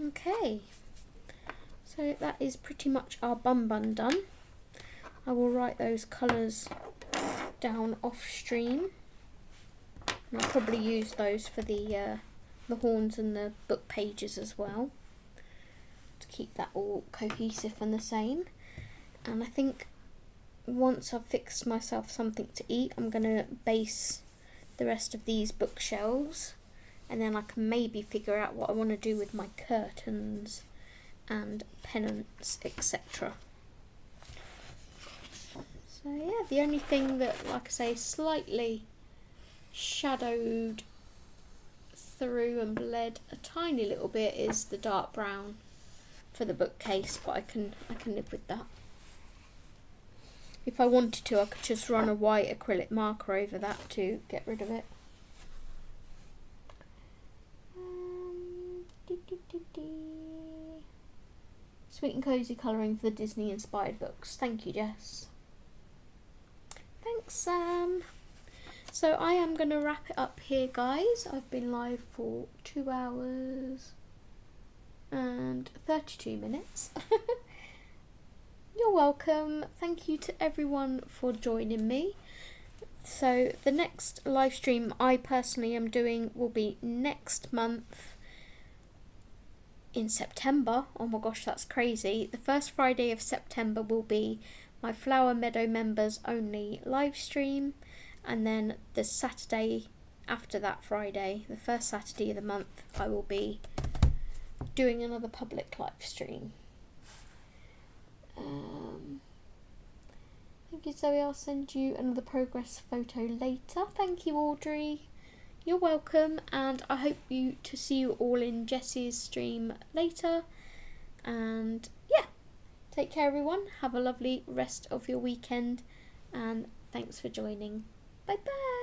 Okay. So that is pretty much our bun done. I will write those colours down off stream. And I'll probably use those for the horns and the book pages as well, to keep that all cohesive and the same. And I think once I've fixed myself something to eat, I'm going to base the rest of these bookshelves, and then I can maybe figure out what I want to do with my curtains and pennants, etc. So yeah, the only thing that, like I say, slightly shadowed through and bled a tiny little bit is the dark brown for the bookcase, but I can live with that. If I wanted to, I could just run a white acrylic marker over that to get rid of it. Sweet and cosy colouring for the Disney inspired books. Thank you, Jess. Thanks, Sam. So I am going to wrap it up here, guys. I've been live for 2 hours and 32 minutes. You're welcome. Thank you to everyone for joining me. So the next live stream I personally am doing will be next month in September. Oh my gosh, that's crazy. The first Friday of September will be my Flower Meadow members only live stream, and then the Saturday after that Friday, the first Saturday of the month, I will be doing another public live stream. Thank you, Zoe. I'll send you another progress photo later. Thank you, Audrey. You're welcome, and I hope to see you all in Jessie's stream later. And yeah, take care, everyone. Have a lovely rest of your weekend, and thanks for joining. Bye bye.